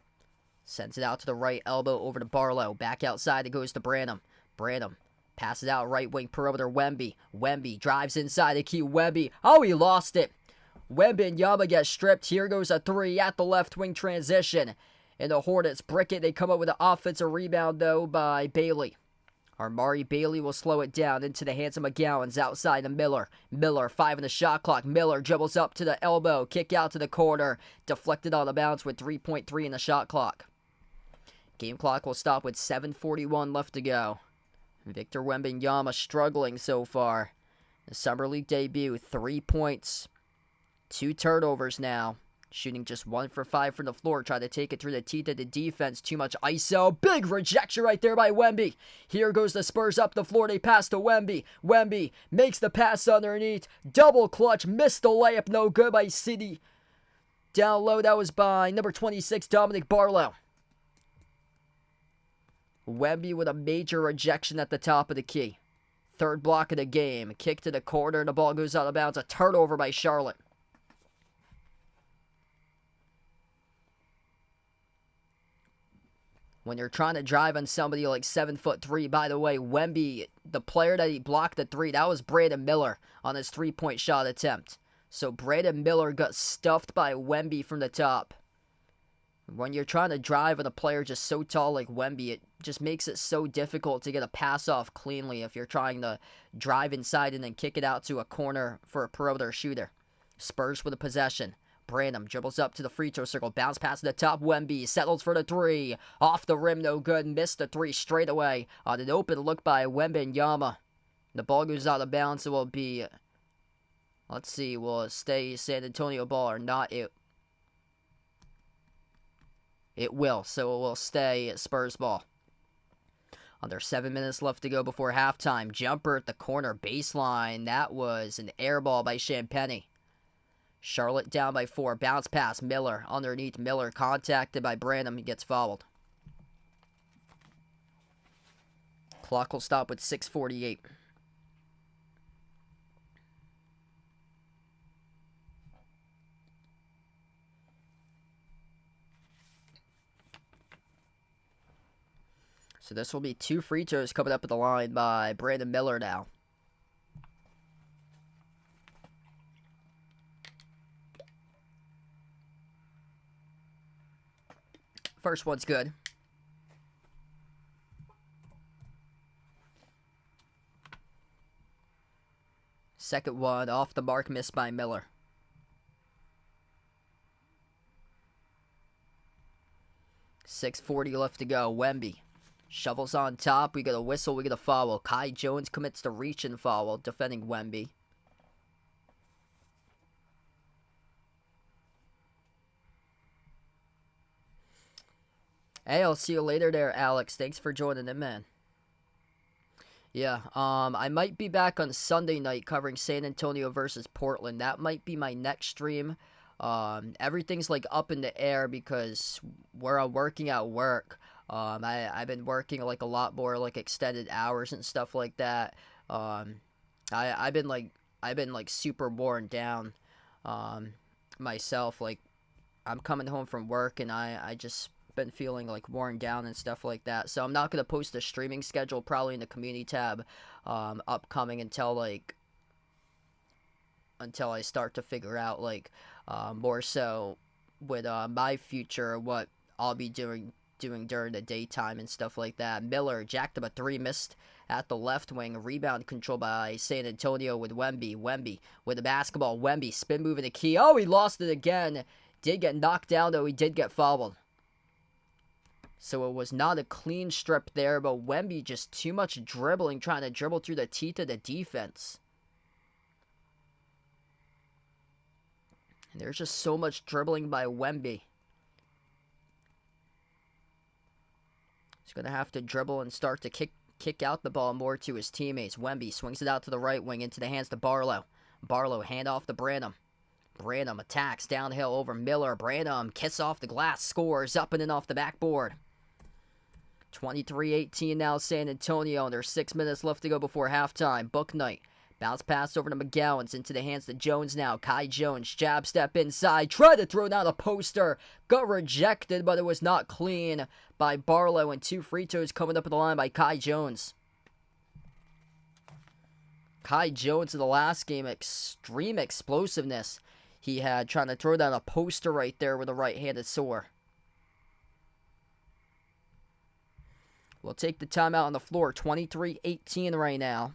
sends it out to the right elbow over to Barlow. Back outside it goes to Branham. Branham passes out right wing perimeter. Wemby. Wemby drives inside the key. Wemby. Oh, he lost it. Wembanyama gets stripped. Here goes a 3 at the left wing transition. And the Hornets brick it. They come up with an offensive rebound though by Bailey. Amari Bailey will slow it down into the hands of McGowan's outside to Miller. Miller, 5 in the shot clock. Miller dribbles up to the elbow. Kick out to the corner. Deflected on the bounce with 3.3 in the shot clock. Game clock will stop with 7:41 left to go. Victor Wembanyama struggling so far. The Summer League debut, 3 points. 2 turnovers now. Shooting just 1 for 5 from the floor. Try to take it through the teeth of the defense. Too much ISO. Big rejection right there by Wemby. Here goes the Spurs up the floor. They pass to Wemby. Wemby makes the pass underneath. Double clutch. Missed the layup. No good by City. Down low. That was by number 26, Dominic Barlow. Wemby with a major rejection at the top of the key. Third block of the game. Kick to the corner and the ball goes out of bounds. A turnover by Charlotte. When you're trying to drive on somebody like 7'3", by the way, Wemby, the player that he blocked the 3, that was Brandon Miller on his 3-point shot attempt. So Brandon Miller got stuffed by Wemby from the top. When you're trying to drive with a player just so tall like Wemby, it just makes it so difficult to get a pass off cleanly if you're trying to drive inside and then kick it out to a corner for a perimeter shooter. Spurs with a possession. Branham dribbles up to the free throw circle. Bounce pass to the top. Wemby settles for the three. Off the rim, no good. Missed the three straight away. On an open look by Wembanyama. The ball goes out of bounds. It will be... Let's see. Will it stay San Antonio ball or not? It will. So it will stay Spurs ball. Under 7 minutes left to go before halftime. Jumper at the corner baseline. That was an air ball by Champagny. Charlotte down by 4. Bounce pass. Miller underneath. Miller contacted by Branham. He gets fouled. Clock will stop with 6:48. So this will be 2 free throws coming up at the line by Brandon Miller now. First one's good. Second one off the mark, missed by Miller. .640 left to go. Wemby shovels on top. We get a whistle. We get a foul. Kai Jones commits the reach and foul, defending Wemby. Hey, I'll see you later there, Alex. Thanks for joining in, man. Yeah, I might be back on Sunday night covering San Antonio versus Portland. That might be my next stream. Everything's like up in the air because where I'm working at work. I've been working like a lot more like extended hours and stuff like that. I've been like super worn down myself. Like I'm coming home from work and I just been feeling like worn down and stuff like that. So I'm not gonna post a streaming schedule probably in the community tab upcoming until I start to figure out like more so with my future, what I'll be doing during the daytime and stuff like that. Miller jacked up a 3, missed at the left wing. Rebound control by San Antonio with Wemby. Wemby with the basketball. Wemby spin move in the key. Oh, he lost it again. Did get knocked down, though. He did get fouled. So it was not a clean strip there, but Wemby just too much dribbling, trying to dribble through the teeth of the defense. And there's just so much dribbling by Wemby. He's going to have to dribble and start to kick out the ball more to his teammates. Wemby swings it out to the right wing into the hands to Barlow. Barlow hand off to Branham. Branham attacks downhill over Miller. Branham kiss off the glass, scores up and in off the backboard. 23-18 now San Antonio, and there's 6 minutes left to go before halftime. Bouknight. Bounce pass over to McGowan's into the hands to Jones now. Kai Jones, jab step inside. Tried to throw down a poster. Got rejected, but it was not clean by Barlow. And 2 free throws coming up at the line by Kai Jones. Kai Jones in the last game, extreme explosiveness he had, trying to throw down a poster right there with a right-handed sore. We'll take the timeout on the floor. 23-18 right now.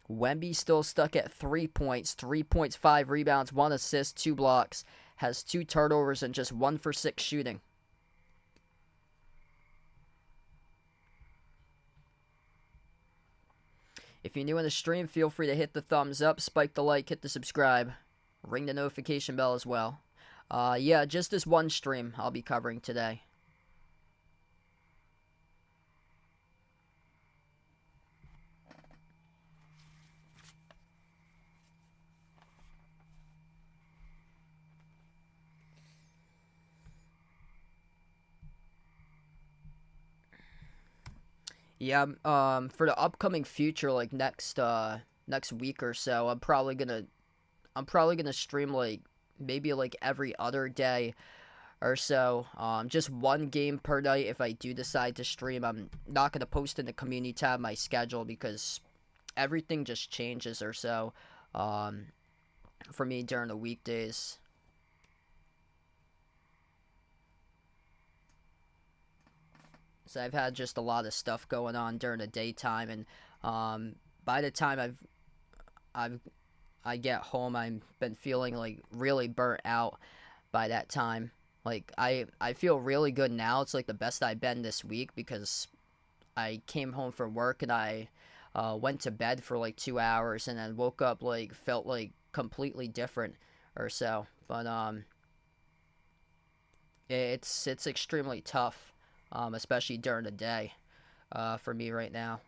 Wemby still stuck at 3 points. 3 points, 5 rebounds, 1 assist, 2 blocks. Has 2 turnovers and just 1 for 6 shooting. If you're new in the stream, feel free to hit the thumbs up, spike the like, hit the subscribe, ring the notification bell as well. Yeah, just this one stream I'll be covering today. Yeah, for the upcoming future, like next week or so, I'm probably gonna stream like maybe like every other day or so. Just one game per night if I do decide to stream. I'm not gonna post in the community tab my schedule because everything just changes or so for me during the weekdays. So I've had just a lot of stuff going on during the daytime, and by the time I've I get home, I've been feeling like really burnt out by that time. Like I feel really good now. It's like the best I've been this week because I came home from work and I went to bed for like 2 hours and then woke up like felt like completely different or so. But it's extremely tough, especially during the day, for me right now.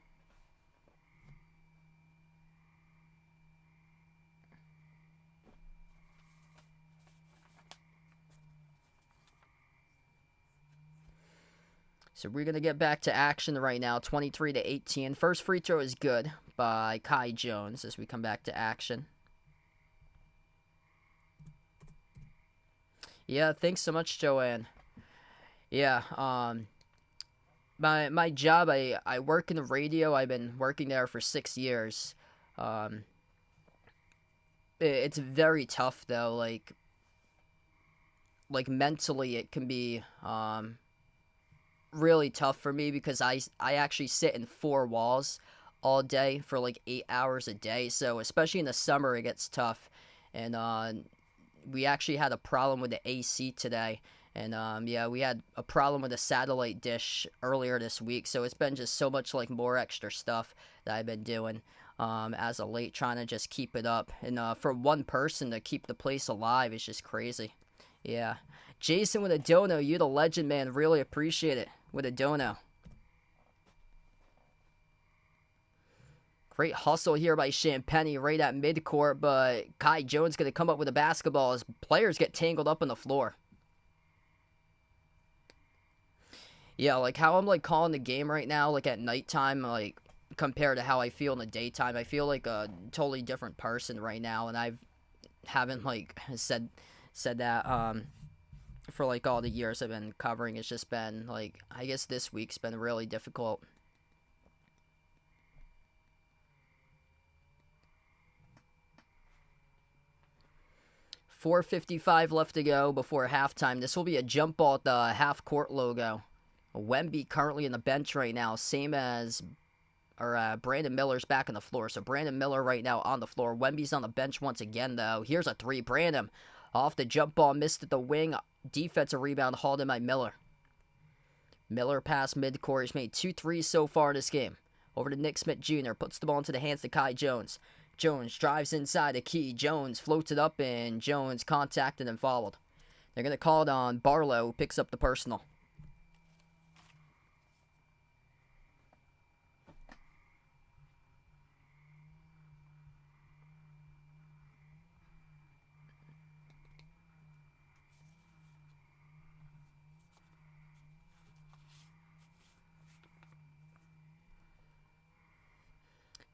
So we're gonna get back to action right now. 23-18. First free throw is good by Kai Jones as we come back to action. Yeah, thanks so much, Joanne. Yeah, my job, I work in the radio. I've been working there for 6 years. Um, it's very tough though. Like mentally, it can be really tough for me because I actually sit in four walls all day for like 8 hours a day. So especially in the summer, it gets tough. And we actually had a problem with the AC today. And yeah, we had a problem with a satellite dish earlier this week. So it's been just so much like more extra stuff that I've been doing as of late, trying to just keep it up. And for one person to keep the place alive is just crazy. Yeah. Jason with a dono, you the legend, man. Really appreciate it with a dono. Great hustle here by Champagny right at midcourt, but Kai Jones going to come up with a basketball as players get tangled up on the floor. Yeah, like how I'm like calling the game right now, like at nighttime, like compared to how I feel in the daytime, I feel like a totally different person right now, and I haven't like said that for like all the years I've been covering. It's just been like, I guess this week's been really difficult. 4:55 left to go before halftime. This will be a jump ball at the half court logo. Wemby currently in the bench right now, same as Brandon Miller's back on the floor. So Brandon Miller right now on the floor. Wemby's on the bench once again, though. Here's a three. Brandon off the jump ball, missed at the wing. Defensive rebound hauled in by Miller. Miller past midcourt. He's made 2 threes so far in this game. Over to Nick Smith Jr. Puts the ball into the hands of Kai Jones. Jones drives inside the key. Jones floats it up, and Jones contacted and fouled. They're going to call it on Barlow, who picks up the personal.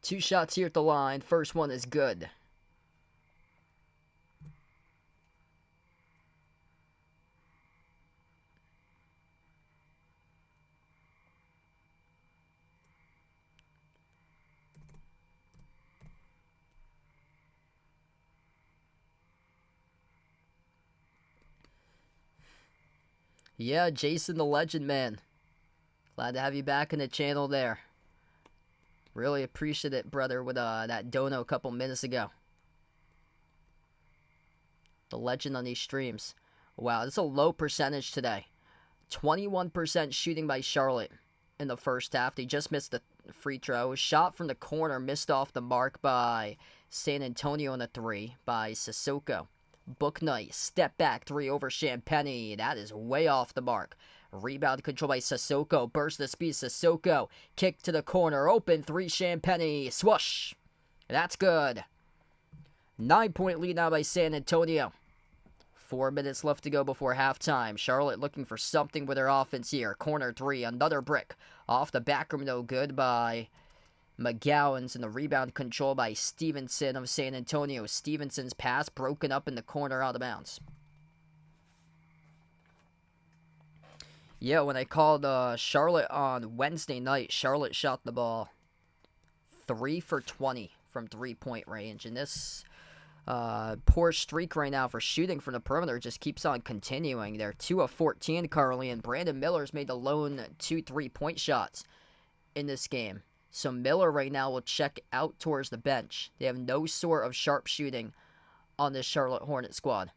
Two shots here at the line. First one is good. Yeah, Jason the Legend, man. Glad to have you back in the channel there. Really appreciate it, brother, with that dono a couple minutes ago. The legend on these streams. Wow, this is a low percentage today. 21% shooting by Charlotte in the first half. They just missed the free throw. Shot from the corner, missed off the mark by San Antonio on the three by Sissoko. Bouknight, step back three over Champagny. That is way off the mark. Rebound control by Sissoko. Burst the speed. Sissoko. Kick to the corner. Open three. Champagny. Swoosh. That's good. 9-point lead now by San Antonio. 4 minutes left to go before halftime. Charlotte looking for something with their offense here. Corner three. Another brick. Off the back room, no good by McGowan's, and the rebound control by Stevenson of San Antonio. Stevenson's pass broken up in the corner, out of bounds. Yeah, when I called Charlotte on Wednesday night, Charlotte shot the ball 3 for 20 from 3-point range. And this poor streak right now for shooting from the perimeter just keeps on continuing. They're 2 of 14 currently, and Brandon Miller's made the lone 2 3-point shots in this game. So Miller right now will check out towards the bench. They have no sort of sharp shooting on this Charlotte Hornet squad.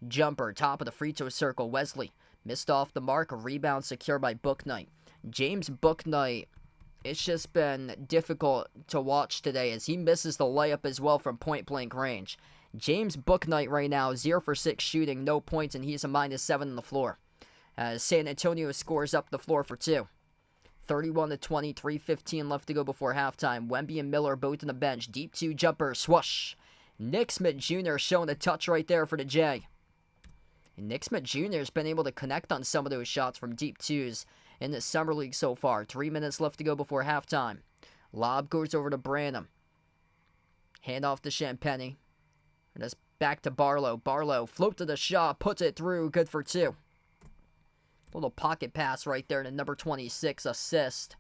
Jumper, top of the free throw circle. Wesley missed off the mark. A rebound secured by Bouknight. James Bouknight, it's just been difficult to watch today as he misses the layup as well from point-blank range. James Bouknight right now, 0 for 6 shooting, no points, and he's a -7 on the floor. As San Antonio scores up the floor for 2. 31-20, 3:15 left to go before halftime. Wemby and Miller both on the bench. Deep 2 jumper, swoosh. Nick Smith Jr. showing a touch right there for the J. And Nick Smith Jr. has been able to connect on some of those shots from deep 2s in the Summer League so far. 3 minutes left to go before halftime. Lob goes over to Branham. Hand off to Champagny. And it's back to Barlow. Barlow float to the shot, puts it through, good for 2. Little pocket pass right there to number 26, assist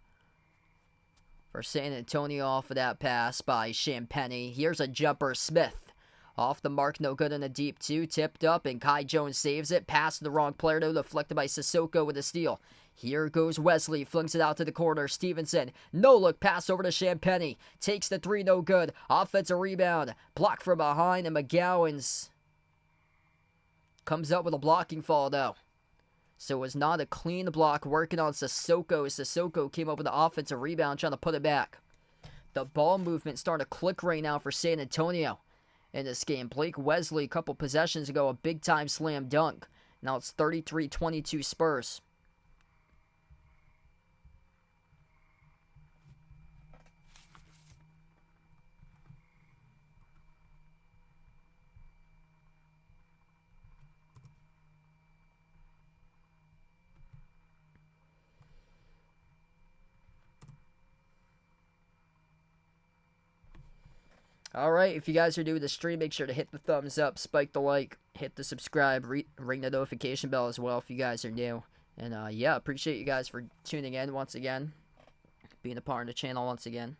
for San Antonio off of that pass by Champagny. Here's a jumper, Smith. Off the mark, no good in a deep 2. Tipped up, and Kai Jones saves it. Pass to the wrong player, though, deflected by Sissoko with a steal. Here goes Wesley, flings it out to the corner. Stevenson, no-look pass over to Champagny. Takes the 3, no good. Offensive rebound, blocked from behind, and McGowan's comes up with a blocking fall, though. So it was not a clean block working on Sissoko. Sissoko came up with the offensive rebound, trying to put it back. The ball movement starting to click right now for San Antonio in this game. Blake Wesley, a couple possessions ago, a big-time slam dunk. Now it's 33-22 Spurs. Alright, if you guys are new to the stream, make sure to hit the thumbs up, spike the like, hit the subscribe, ring the notification bell as well if you guys are new. And yeah, appreciate you guys for tuning in once again, being a part of the channel once again.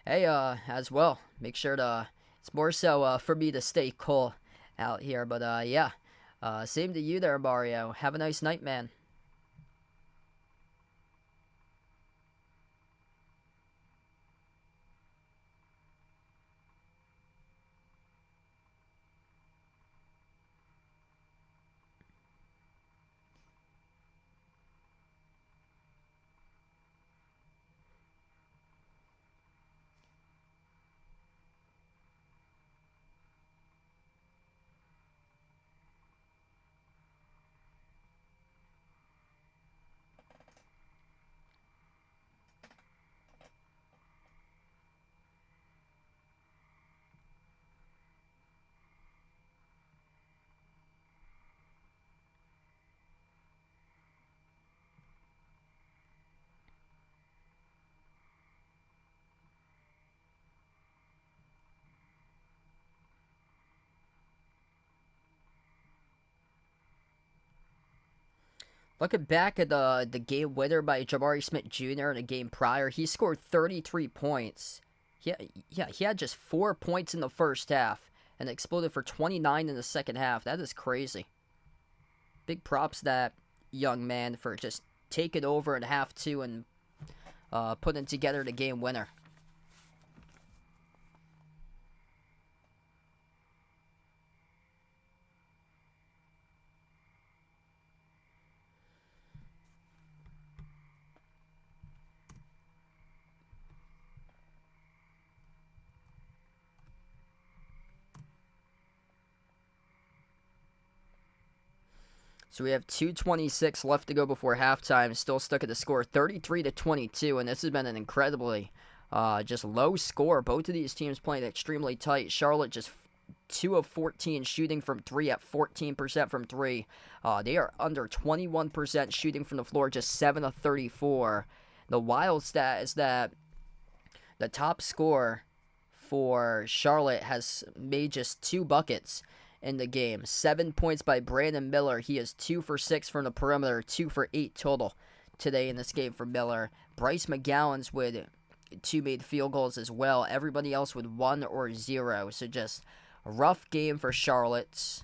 Hey, as well, make sure to, it's more so for me to stay cool out here, but yeah, same to you there, Mario. Have a nice night, man. Looking back at the game winner by Jabari Smith Jr. in a game prior, he scored 33 points. He had just 4 points in the first half and exploded for 29 in the second half. That is crazy. Big props to that young man for just taking over in half 2 and putting together the game winner. So we have 2:26 left to go before halftime. Still stuck at the score 33-22, and this has been an incredibly just low score. Both of these teams playing extremely tight. Charlotte just 2 of 14 shooting from 3 at 14% from 3. They are under 21% shooting from the floor, just 7 of 34. The wild stat is that the top scorer for Charlotte has made just 2 buckets in the game. 7 points by Brandon Miller. He is 2 for 6 from the perimeter, 2 for 8 total today in this game for Miller. Bryce McGowan's with 2 made field goals as well. Everybody else with 1 or 0. So just a rough game for Charlotte.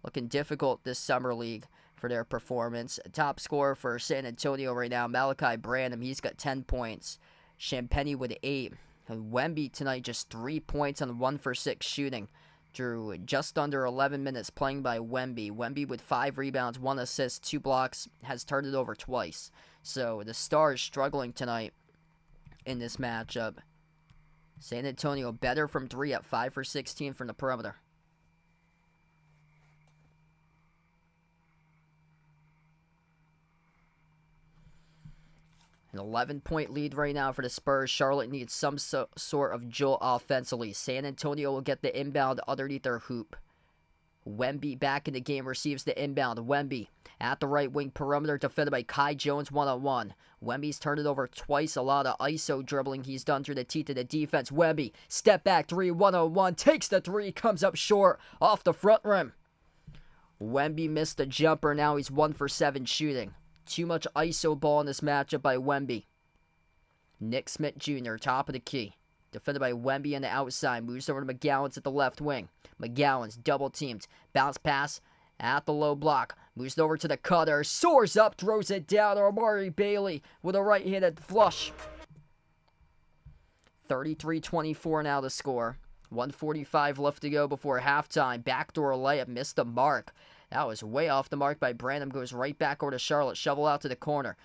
Looking difficult this summer league for their performance. Top scorer for San Antonio right now, Malachi Branham. He's got 10 points. Champagny with 8. And Wemby tonight just 3 points on 1 for 6 shooting. Drew just under 11 minutes playing by Wemby. Wemby with 5 rebounds, 1 assist, 2 blocks, has turned it over twice. So the Stars struggling tonight in this matchup. San Antonio better from 3 at 5 for 16 from the perimeter. An 11-point lead right now for the Spurs. Charlotte needs some sort of jolt offensively. San Antonio will get the inbound underneath their hoop. Wemby back in the game, receives the inbound. Wemby at the right wing perimeter, defended by Kai Jones one-on-one. Wemby's turned it over twice. A lot of ISO dribbling he's done through the teeth of the defense. Wemby, step back 3, one-on-one, takes the 3, comes up short off the front rim. Wemby missed the jumper. Now he's 1 for 7 shooting. Too much ISO ball in this matchup by Wemby. Nick Smith Jr., top of the key. Defended by Wemby on the outside. Moves over to McGowan's at the left wing. McGowan's double teamed. Bounce pass at the low block. Moves it over to the cutter. Soars up, throws it down. Amari Bailey with a right-handed flush. 33-24 now to score. 1:45 left to go before halftime. Backdoor layup, missed the mark. That was way off the mark by Branham. Goes right back over to Charlotte. Shovel out to the corner.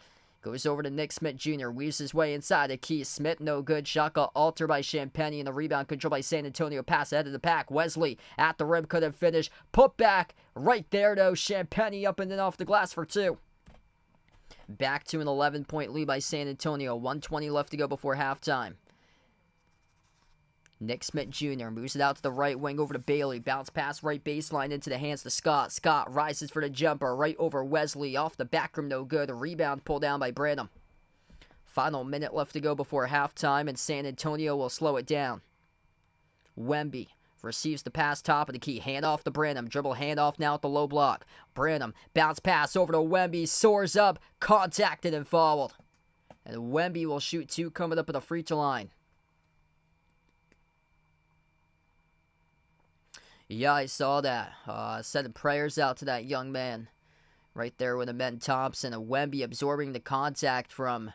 Goes over to Nick Smith Jr. Weaves his way inside the key. Smith, no good. Shot got altered by Champagny. And the rebound controlled by San Antonio. Pass ahead of the pack. Wesley at the rim. Couldn't finish. Put back. Right there, though. Champagny up and then off the glass for 2. Back to an 11-point lead by San Antonio. 1:20 left to go before halftime. Nick Smith Jr. moves it out to the right wing over to Bailey. Bounce pass right baseline into the hands to Scott. Scott rises for the jumper right over Wesley. Off the back rim, no good. A rebound pulled down by Branham. Final minute left to go before halftime, and San Antonio will slow it down. Wemby receives the pass top of the key. Hand off to Branham. Dribble handoff now at the low block. Branham bounce pass over to Wemby. Soars up. Contacted and fouled. And Wemby will shoot 2 coming up at the free throw line. Yeah, I saw that. Sending prayers out to that young man. Right there with Amen Thompson. And Wemby absorbing the contact from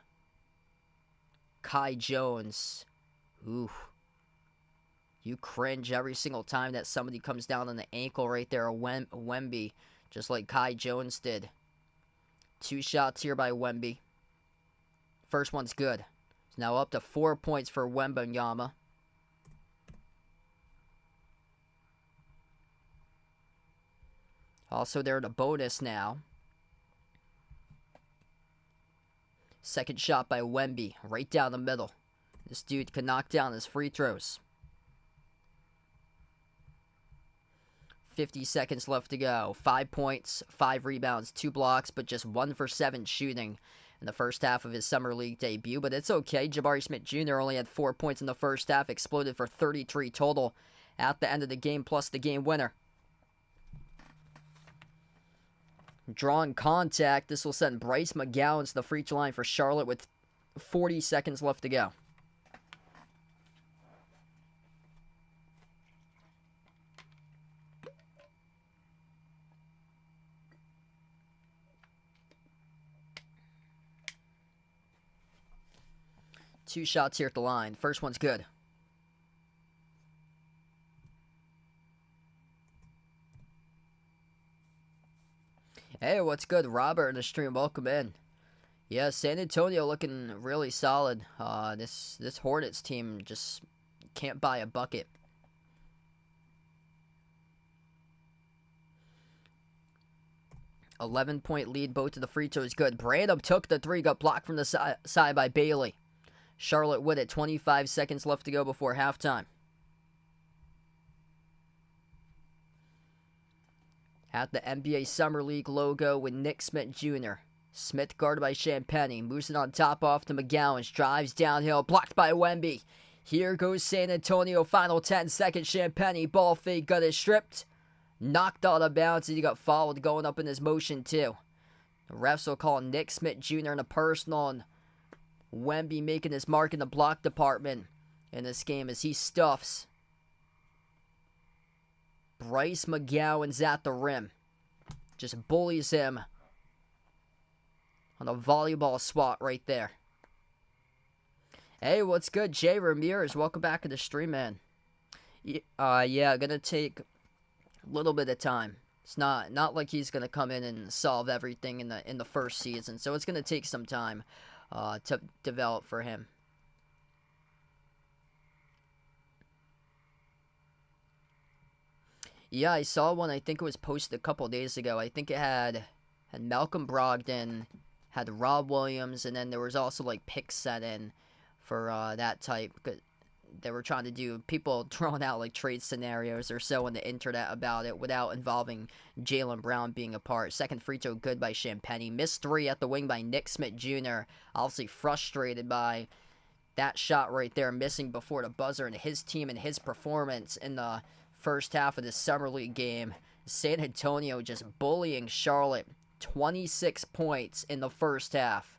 Kai Jones. Ooh. You cringe every single time that somebody comes down on the ankle right there. Wemby. Just like Kai Jones did. 2 shots here by Wemby. First one's good. It's now up to 4 points for Wembanyama. Also, they're in a bonus now. Second shot by Wemby, right down the middle. This dude can knock down his free throws. 50 seconds left to go. 5 points, 5 rebounds, 2 blocks, but just 1 for 7 shooting in the first half of his summer league debut. But it's okay. Jabari Smith Jr. only had 4 points in the first half, exploded for 33 total at the end of the game, plus the game winner. Drawing contact. This will send Bryce McGowan to the free throw line for Charlotte with 40 seconds left to go. Two shots here at the line. First one's good. Hey, what's good? Robert in the stream. Welcome in. Yeah, San Antonio looking really solid. This Hornets team just can't buy a bucket. $11-point lead. Both of the free throws good. Branham took the 3. Got blocked from the side by Bailey. Charlotte with it. 25 seconds left to go before halftime. At the NBA Summer League logo with Nick Smith Jr. Smith guarded by Champagny. Moves it on top off to McGowan. Drives downhill. Blocked by Wemby. Here goes San Antonio. Final 10 seconds. Champagny. Ball fake. Got it stripped. Knocked out of bounds. And he got fouled going up in his motion too. The refs will call Nick Smith Jr. in a personal. And Wemby making his mark in the block department in this game as he stuffs Bryce McGowan's at the rim. Just bullies him on a volleyball swat right there. Hey, what's good? Jay Ramirez, welcome back to the stream, man. Yeah, gonna take a little bit of time. It's not like he's gonna come in and solve everything in the first season, so it's gonna take some time to develop for him. Yeah, I saw one. I think it was posted a couple days ago. I think it had Malcolm Brogdon, had Rob Williams, and then there was also like picks set in for that type. They were trying to do, people throwing out like trade scenarios or so on the internet about it without involving Jaylen Brown being a part. Second free throw good by Champagnie. Missed three at the wing by Nick Smith Jr. Obviously frustrated by that shot right there, missing before the buzzer, and his team and his performance in the first half of this Summer League game. San Antonio just bullying Charlotte. 26 points in the first half.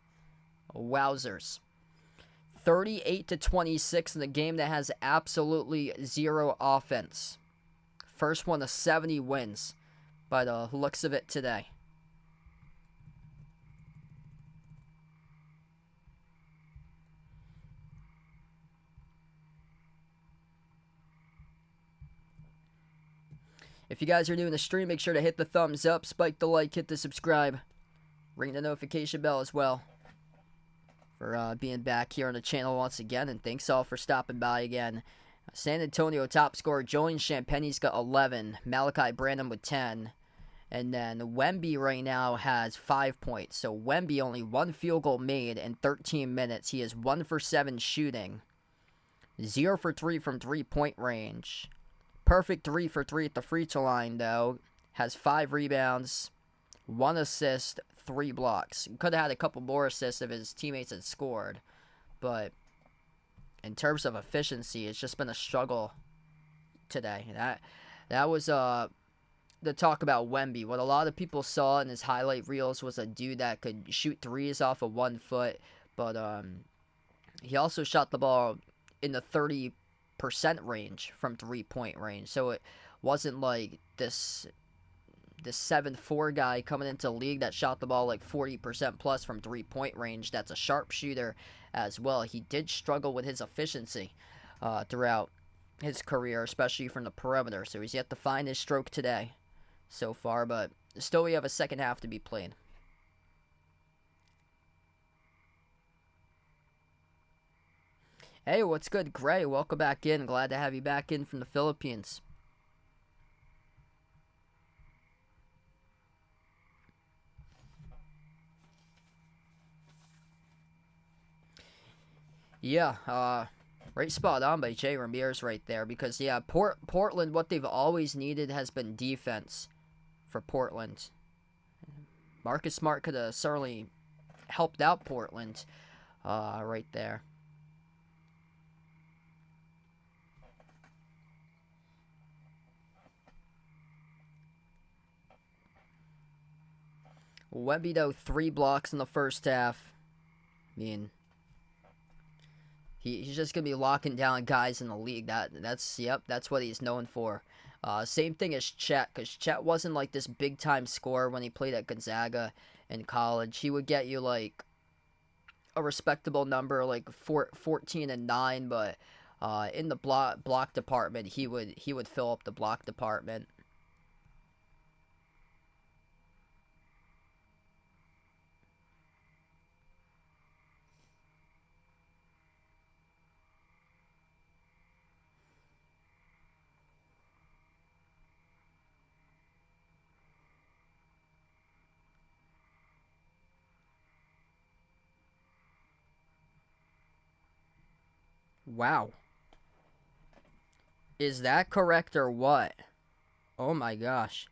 Wowzers. 38-26 in the game that has absolutely zero offense. First one of 70 wins by the looks of it today. If you guys are new in the stream, make sure to hit the thumbs up, spike the like, hit the subscribe, ring the notification bell as well for being back here on the channel once again, and thanks all for stopping by again. San Antonio top scorer Julian Champagnie's got 11, Malachi Branham with 10, and then Wemby right now has 5 points. So Wemby only one field goal made in 13 minutes. He is 1 for 7 shooting, 0 for 3 from 3-point range. Perfect 3 for 3 at the free throw line, though. Has 5 rebounds, 1 assist, 3 blocks. Could have had a couple more assists if his teammates had scored. But in terms of efficiency, it's just been a struggle today. That was the talk about Wemby. What a lot of people saw in his highlight reels was a dude that could shoot threes off of 1 foot. But he also shot the ball in the 30% range from 3-point range, so it wasn't like this 7'4" guy coming into the league that shot the ball like 40% plus from 3-point range. That's a sharpshooter as well. He did struggle with his efficiency throughout his career, especially from the perimeter, so he's yet to find his stroke today so far, but still we have a second half to be played. Hey, what's good, Gray? Welcome back in. Glad to have you back in from the Philippines. Yeah, right spot on by Jay Ramirez right there, because, yeah, Portland, what they've always needed has been defense for Portland. Marcus Smart could have certainly helped out Portland right there. Wemby, though, 3 blocks in the first half. I mean, he's just going to be locking down guys in the league. That's what he's known for. Same thing as Chet, because Chet wasn't like this big-time scorer when he played at Gonzaga in college. He would get you, like, a respectable number, like 14 and 9, but in the block department, he would fill up the block department. Wow. Is that correct or what? Oh my gosh.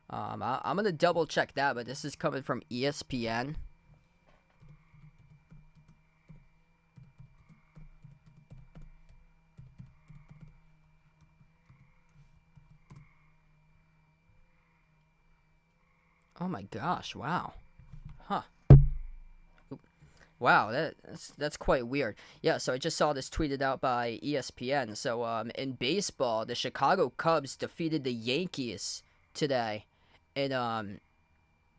I'm going to double check that, but this is coming from ESPN. Oh my gosh, wow. Huh. Oop. Wow, that's quite weird. Yeah, so I just saw this tweeted out by ESPN. So in baseball, the Chicago Cubs defeated the Yankees today, and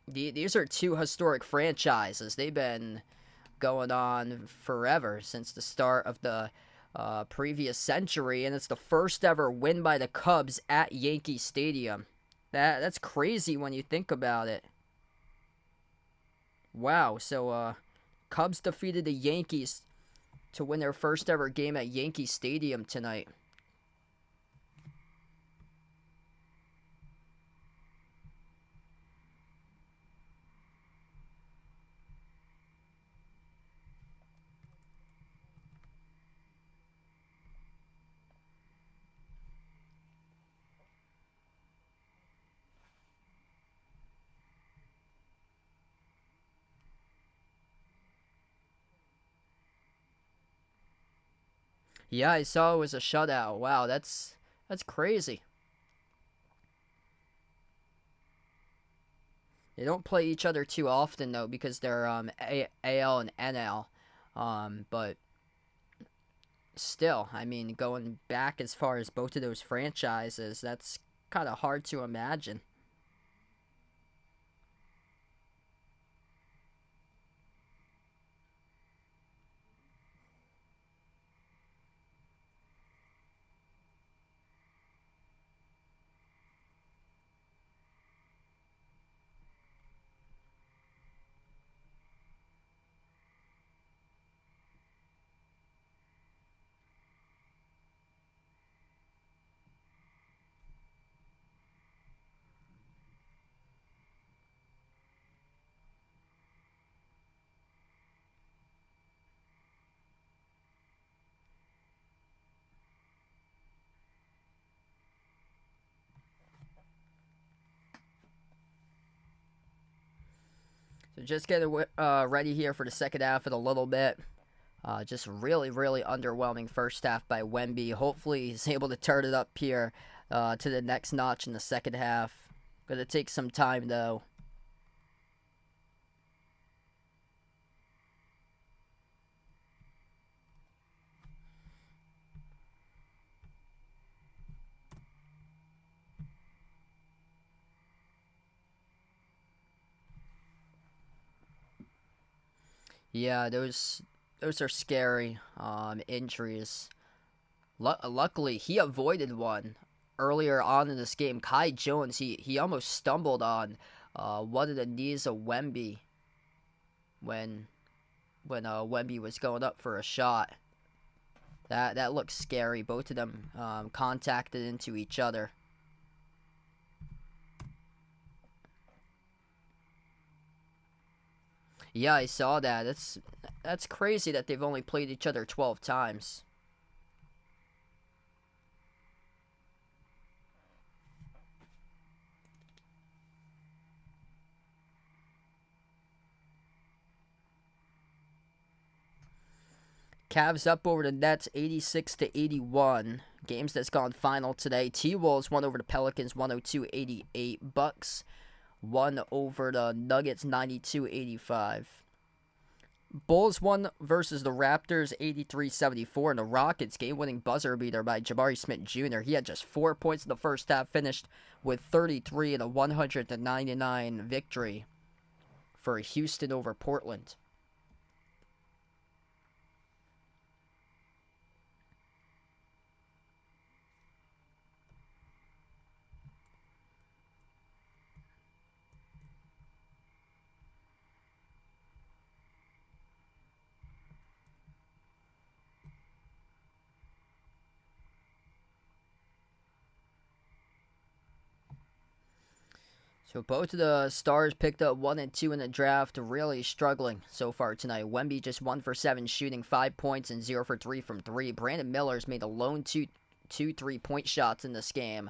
these are two historic franchises. They've been going on forever since the start of the previous century, and it's the first ever win by the Cubs at Yankee Stadium. That's crazy when you think about it. Wow, so Cubs defeated the Yankees to win their first ever game at Yankee Stadium tonight. Yeah, I saw it was a shutout. Wow, that's crazy. They don't play each other too often though because they're AL and NL. But still, I mean, going back as far as both of those franchises, that's kind of hard to imagine. So just getting ready here for the second half in a little bit. Just really, really underwhelming first half by Wemby. Hopefully he's able to turn it up here to the next notch in the second half. Gonna take some time though. Yeah, those are scary injuries. Luckily, he avoided one earlier on in this game. Kai Jones, he almost stumbled on one of the knees of Wemby when Wemby was going up for a shot. That looks scary. Both of them contacted into each other. Yeah, I saw that. That's crazy that they've only played each other 12 times. Cavs up over the Nets 86 to 81. Games that's gone final today. T-Wolves won over the Pelicans 102-88. Bucks won over the Nuggets 92-85. Bulls won versus the Raptors 83-74, and the Rockets game-winning buzzer beater by Jabari Smith Jr. He had just 4 points in the first half, finished with 33 in a 100-99 victory for Houston over Portland. So both of the stars picked up 1 and 2 in the draft, really struggling so far tonight. Wemby just 1 for 7 shooting, 5 points and 0 for 3 from 3. Brandon Miller's made a lone two 3-point shots in this game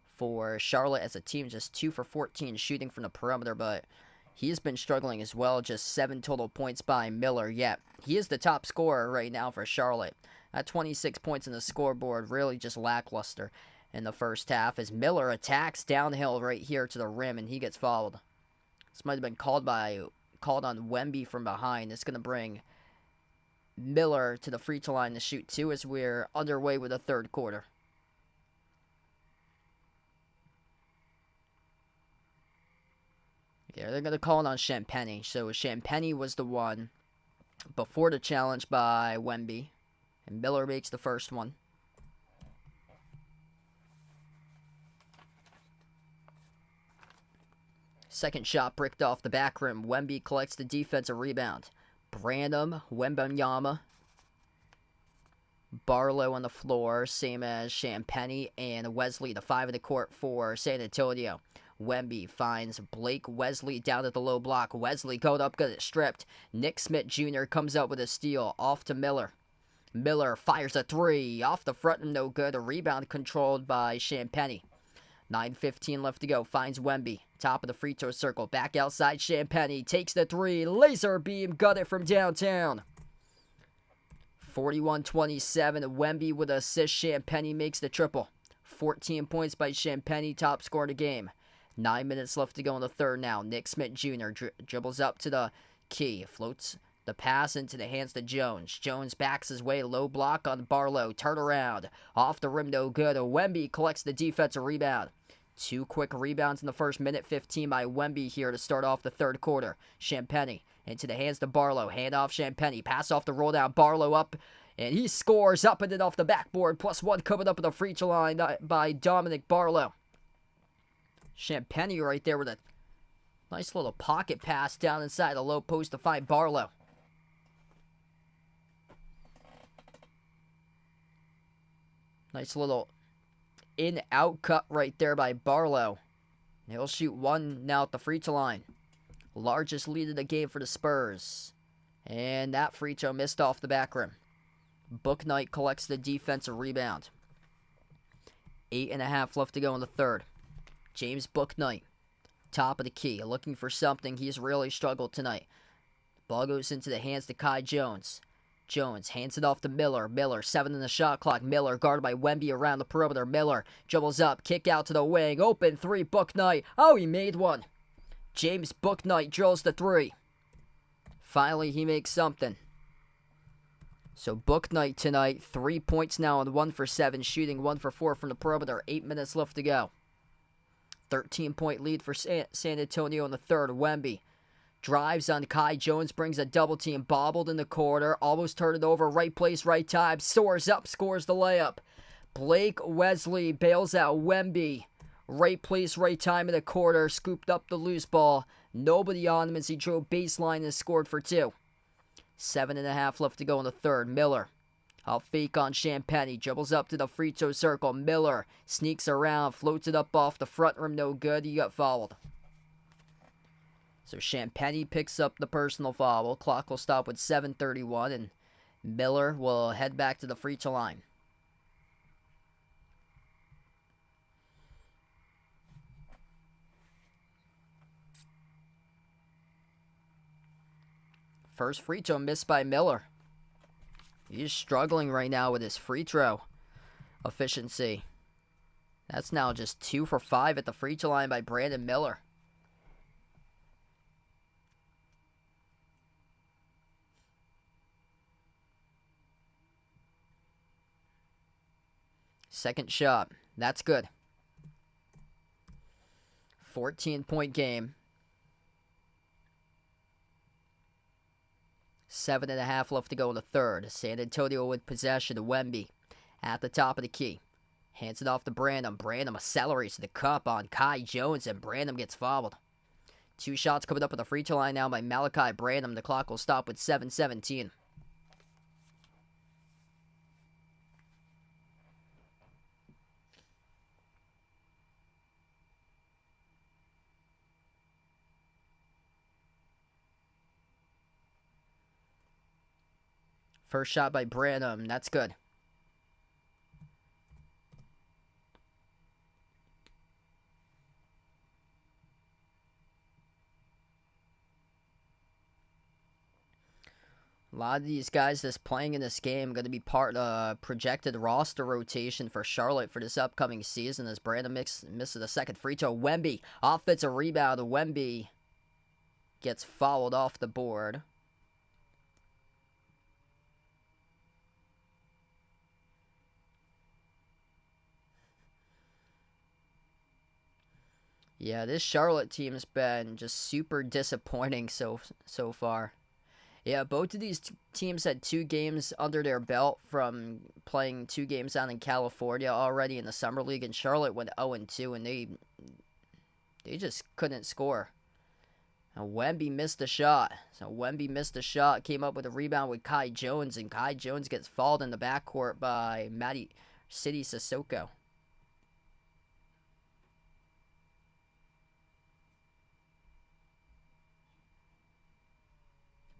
for Charlotte as a team, just 2 for 14 shooting from the perimeter, but he's been struggling as well, just 7 total points by Miller. Yet he is the top scorer right now for Charlotte. At 26 points in the scoreboard, really just lackluster in the first half as Miller attacks downhill right here to the rim and he gets fouled. This might have been called by called on Wemby from behind. It's going to bring Miller to the free throw line to shoot 2 as we're underway with the third quarter. Yeah, they're going to call it on Champagny. So Champagny was the one before the challenge by Wemby. And Miller makes the first one. Second shot bricked off the back rim. Wemby collects the defensive rebound. Branham, Wembanyama, Barlow on the floor, same as Champagny and Wesley, the 5 in the court for San Antonio. Wemby finds Blake Wesley down at the low block. Wesley going up, got it stripped. Nick Smith Jr. comes up with a steal. Off to Miller. Miller fires a 3. Off the front and no good. A rebound controlled by Champagny. 9:15 left to go. Finds Wemby. Top of the free throw circle. Back outside. Champagny takes the 3. Laser beam. Got it from downtown. 41-27. Wemby with an assist. Champagny makes the triple. 14 points by Champagny. Top scorer of the game. 9 minutes left to go in the third now. Nick Smith Jr. Dribbles up to the key. Floats the pass into the hands to Jones. Jones backs his way. Low block on Barlow. Turn around. Off the rim, no good. Wemby collects the defensive rebound. 2 quick rebounds in the first minute 15 by Wemby here to start off the third quarter. Champagny into the hands to Barlow. Hand off Champagny. Pass off the roll down. Barlow up. And he scores up and then off the backboard. +1 coming up at the free throw line by Dominic Barlow. Champagny right there with a nice little pocket pass down inside the low post to find Barlow. Nice little in-out cut right there by Barlow. He'll shoot 1 now at the free throw line. Largest lead of the game for the Spurs. And that free throw missed off the back rim. Bouknight collects the defensive rebound. 8.5 left to go in the third. James Bouknight, top of the key, looking for something. He's really struggled tonight. Ball goes into the hands to Kai Jones. Jones hands it off to Miller. Miller, 7 in the shot clock. Miller guarded by Wemby around the perimeter. Miller dribbles up, kick out to the wing. Open 3, Bouknight. Oh, he made one. James Bouknight drills the 3. Finally, he makes something. So Bouknight tonight, 3 points now and 1 for 7, shooting 1 for 4 from the perimeter. 8 minutes left to go. 13-point lead for San Antonio in the third. Wemby drives on Kai Jones, brings a double team, bobbled in the corner, almost turned it over, right place, right time, soars up, scores the layup. Blake Wesley bails out Wemby, right place, right time in the quarter, scooped up the loose ball. Nobody on him as he drove baseline and scored for 2. 7.5 left to go in the third. Miller, I'll fake on Champagny, dribbles up to the free throw circle. Miller sneaks around, floats it up off the front rim, no good. He got fouled. So Champagny picks up the personal foul. Clock will stop with 7:31, and Miller will head back to the free throw line. First free throw missed by Miller. He's struggling right now with his free throw efficiency. That's now just 2 for 5 at the free throw line by Brandon Miller. Second shot. That's good. 14-point game. 7.5 left to go in the third. San Antonio with possession. Wemby at the top of the key. Hands it off to Branham. Branham accelerates to the cup on Kai Jones, and Branham gets fouled. 2 shots coming up at the free throw line now by Malachi Branham. The clock will stop with 7:17. First shot by Branham. That's good. A lot of these guys that's playing in this game are going to be part of projected roster rotation for Charlotte for this upcoming season as Branham misses the second free throw. Wemby, offensive rebound. Wemby gets fouled off the board. Yeah, this Charlotte team's been just super disappointing so far. Yeah, both of these teams had 2 games under their belt from playing 2 games down in California already in the Summer League, and Charlotte went 0-2, and they just couldn't score. And Wemby missed a shot. So Wemby missed a shot, came up with a rebound with Kai Jones, and Kai Jones gets fouled in the backcourt by City Sissoko.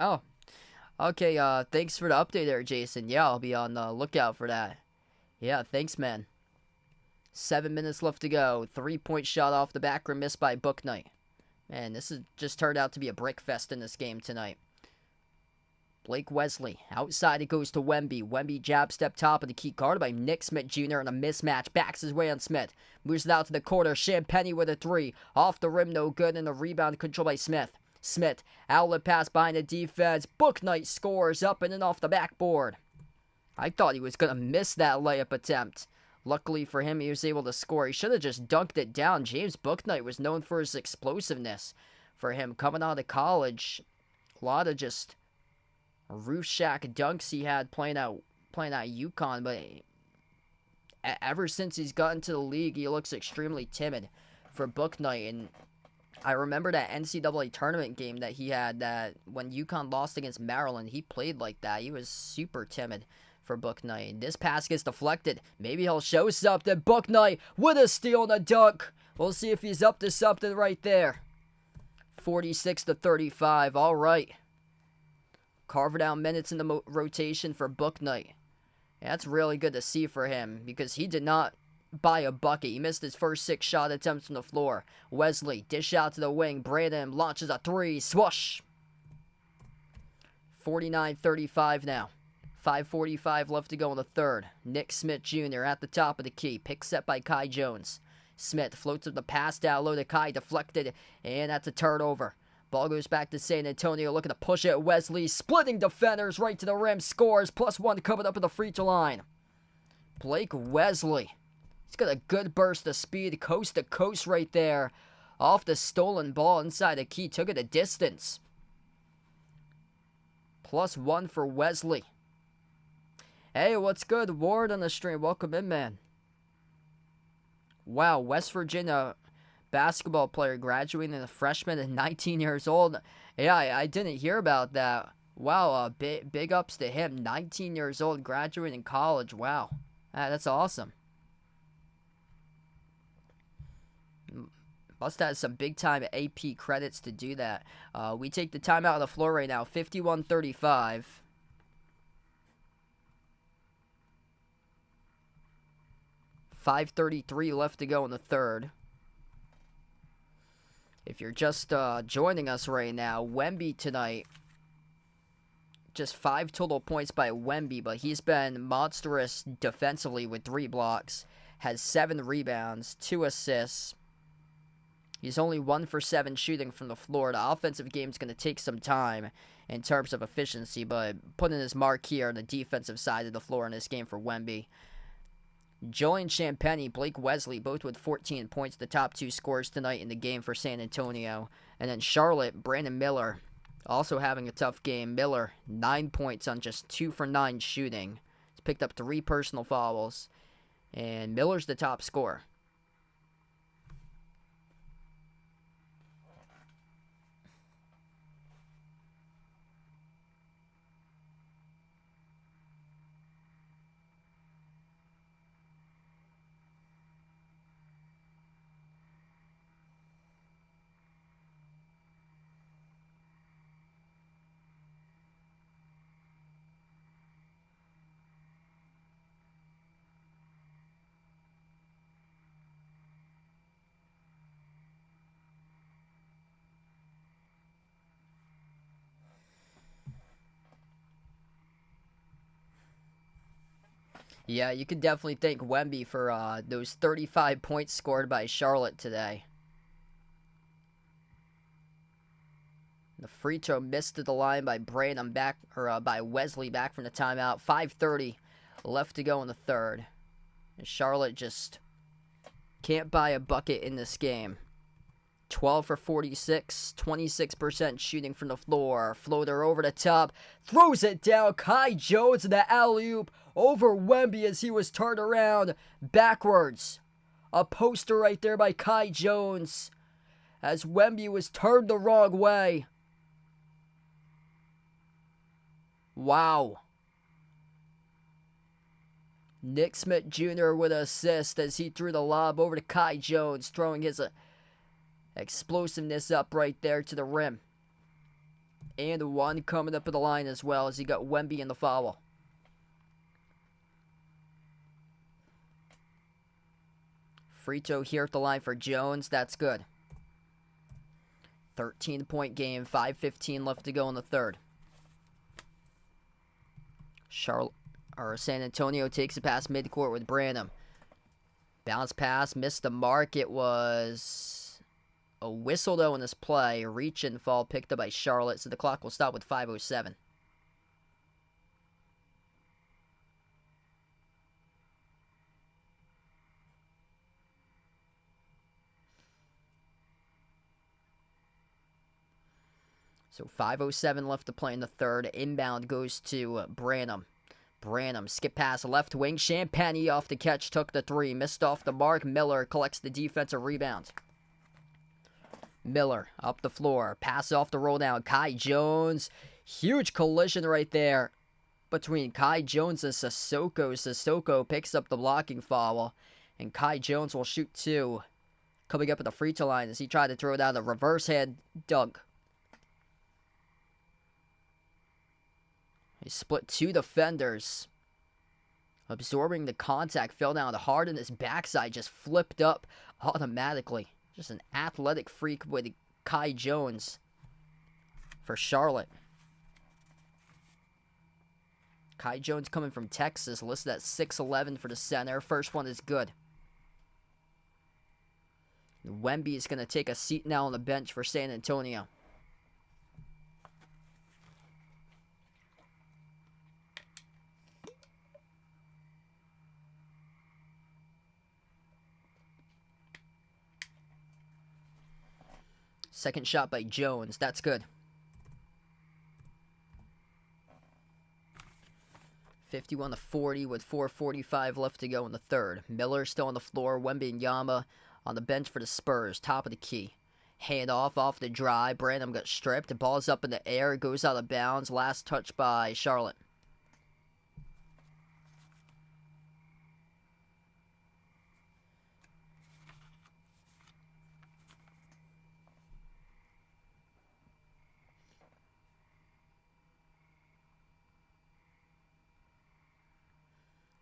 Oh, okay. Thanks for the update there, Jason. Yeah, I'll be on the lookout for that. Yeah, thanks, man. 7 minutes left to go. 3-point shot off the back rim missed by Bouknight. Man, this has just turned out to be a brick fest in this game tonight. Blake Wesley. Outside it goes to Wemby. Wemby jab step top of the key, guarded by Nick Smith Jr. on a mismatch. Backs his way on Smith. Moves it out to the corner. Champagnie with a 3. Off the rim, no good, and the rebound controlled by Smith. Smith, outlet pass behind the defense. Bouknight scores up and in off the backboard. I thought he was going to miss that layup attempt. Luckily for him, he was able to score. He should have just dunked it down. James Bouknight was known for his explosiveness. For him, coming out of college, a lot of just roof shack dunks he had playing out UConn. But ever since he's gotten to the league, he looks extremely timid for Bouknight. And I remember that NCAA tournament game that he had, that when UConn lost against Maryland, he played like that. He was super timid for Bouknight. This pass gets deflected. Maybe he'll show something. Bouknight with a steal and a dunk. We'll see if he's up to something right there. 46-35. All right. Carving out minutes in the rotation for Bouknight. Yeah, that's really good to see for him because he did not buy a bucket. He missed his first 6 shot attempts from the floor. Wesley, dish out to the wing. Brandon launches a 3. Swoosh. 49-35 now. 5:45 left to go in the third. Nick Smith Jr. at the top of the key. Pick set by Kai Jones. Smith floats up the pass down low to Kai. Deflected. And that's a turnover. Ball goes back to San Antonio. Looking to push it. Wesley splitting defenders right to the rim. Scores. +1 coming up at the free throw line. Blake Wesley. He's got a good burst of speed, coast to coast right there. Off the stolen ball inside the key. Took it a distance. +1 for Wesley. Hey, what's good? Ward on the stream. Welcome in, man. Wow, West Virginia basketball player graduating as a freshman at 19 years old. Yeah, I didn't hear about that. Wow, big ups to him. 19 years old, graduating college. Wow, that's awesome. Must have some big-time AP credits to do that. We take the timeout on the floor right now. 51-35. 5:33 left to go in the third. If you're just joining us right now, Wemby tonight, just 5 total points by Wemby, but he's been monstrous defensively with 3 blocks, has 7 rebounds, 2 assists. He's only 1 for 7 shooting from the floor. The offensive game is going to take some time in terms of efficiency, but putting his mark here on the defensive side of the floor in this game for Wemby. Julian Champagnie, Blake Wesley, both with 14 points, the top 2 scorers tonight in the game for San Antonio. And then Charlotte, Brandon Miller, also having a tough game. Miller, 9 points on just 2 for 9 shooting. He's picked up 3 personal fouls. And Miller's the top scorer. Yeah, you can definitely thank Wemby for those 35 points scored by Charlotte today. The free throw missed to the line by Brandon by Wesley back from the timeout. 5:30 left to go in the third. And Charlotte just can't buy a bucket in this game. 12 for 46, 26% shooting from the floor. Floater over the top, throws it down. Kai Jones in the alley-oop over Wemby as he was turned around backwards. A poster right there by Kai Jones as Wemby was turned the wrong way. Wow. Nick Smith Jr. with an assist as he threw the lob over to Kai Jones, throwing his explosiveness up right there to the rim. And one coming up at the line as well as he got Wemby in the foul. Free throw here at the line for Jones. That's good. 13-point game. 5:15 left to go in the third. San Antonio takes it past midcourt with Branham. Bounce pass, missed the mark. It was a whistle, though, in this play. Reach and fall picked up by Charlotte, so the clock will stop with 5:07. So 5:07 left to play in the third. Inbound goes to Branham. Branham, skip pass, left wing. Champagny off the catch, took the three. Missed off the mark. Miller collects the defensive rebound. Miller up the floor. Pass off the roll down. Kai Jones. Huge collision right there between Kai Jones and Sissoko. Sissoko picks up the blocking foul. And Kai Jones will shoot two. Coming up at the free throw line as he tried to throw down a reverse head dunk. He split two defenders. Absorbing the contact, fell down hard, and his backside just flipped up automatically. Just an athletic freak with Kai Jones for Charlotte. Kai Jones coming from Texas, listed at 6'11" for the center. First one is good. Wemby is going to take a seat now on the bench for San Antonio. Second shot by Jones. That's good. 51-40 with 4:45 left to go in the third. Miller still on the floor. Wemby and Yama on the bench for the Spurs. Top of the key. Hand off the drive. Branham got stripped. The ball's up in the air. Goes out of bounds. Last touch by Charlotte.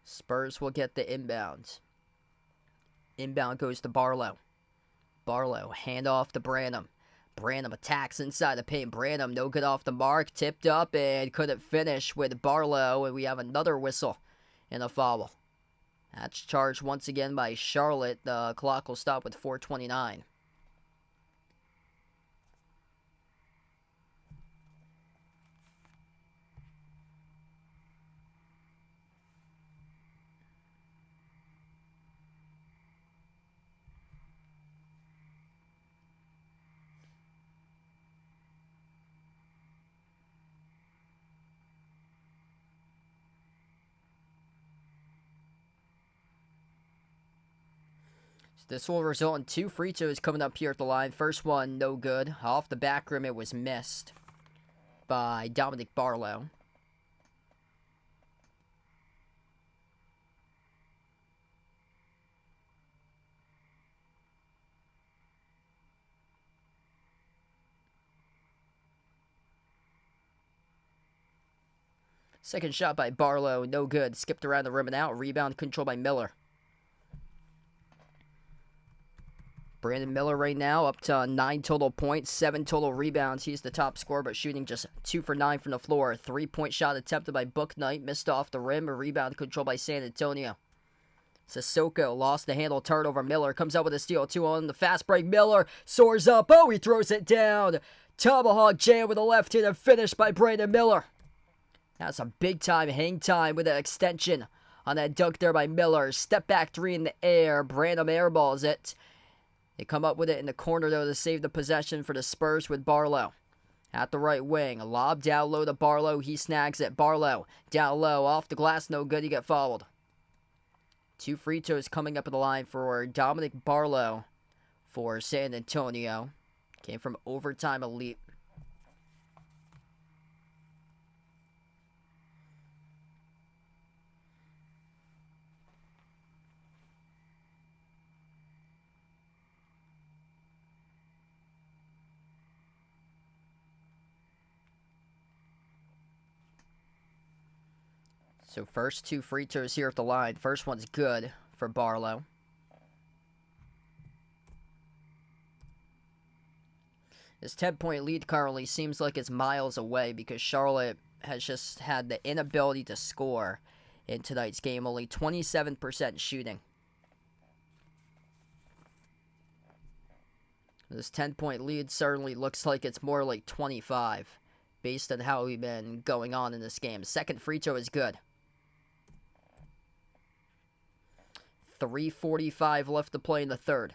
Spurs will get the inbound. Inbound goes to Barlow. Barlow, hand off to Branham. Branham attacks inside the paint. Branham, no good off the mark. Tipped up and couldn't finish with Barlow. And we have another whistle and a foul. That's charged once again by Charlotte. The clock will stop with 4:29. This will result in two free throws coming up here at the line. First one, no good. Off the back rim, it was missed by Dominic Barlow. Second shot by Barlow, no good. Skipped around the rim and out. Rebound controlled by Miller. Brandon Miller right now up to 9 total points, 7 total rebounds. He's the top scorer, but shooting just 2 for 9 from the floor. 3-point shot attempted by Bouknight, missed off the rim. A rebound controlled by San Antonio. Sissoko lost the handle, turnover. Miller comes out with a steal. 2 on the fast break. Miller soars up. Oh, he throws it down. Tomahawk jam with a left-handed finish by Brandon Miller. That's a big-time hang time with an extension on that dunk there by Miller. Step back three in the air. Brandon airballs it. They come up with it in the corner, though, to save the possession for the Spurs with Barlow. At the right wing, lob down low to Barlow. He snags it. Barlow down low, off the glass, no good. He got fouled. 2 free throws coming up at the line for Dominic Barlow for San Antonio. Came from overtime elite. So first 2 free throws here at the line. First one's good for Barlow. This 10-point lead currently seems like it's miles away because Charlotte has just had the inability to score in tonight's game. Only 27% shooting. This 10-point lead certainly looks like it's more like 25 based on how we've been going on in this game. Second free throw is good. 3:45 left to play in the third.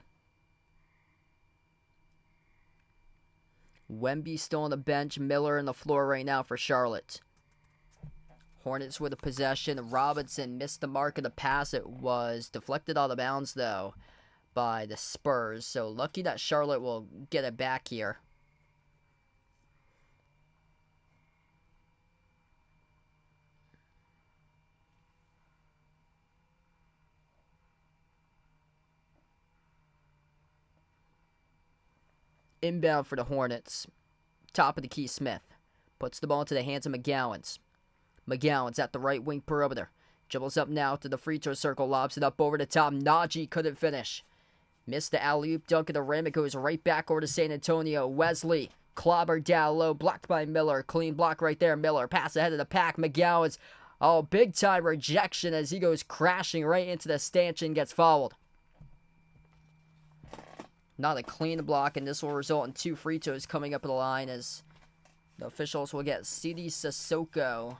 Wemby still on the bench. Miller on the floor right now for Charlotte. Hornets with a possession. Robinson missed the mark of the pass. It was deflected out of bounds, though, by the Spurs. So lucky that Charlotte will get it back here. Inbound for the Hornets. Top of the key, Smith. Puts the ball into the hands of McGowan's. McGowan's at the right wing perimeter. Dribbles up now to the free throw circle. Lobs it up over the top. Najee couldn't finish. Missed the alley-oop dunk at the rim. It goes right back over to San Antonio. Wesley. Clobber down low. Blocked by Miller. Clean block right there. Miller. Pass ahead of the pack. McGowan's. Oh, big time rejection as he goes crashing right into the stanchion. Gets fouled. Not a clean block, and this will result in 2 free throws coming up the line as the officials will get Sidi Sissoko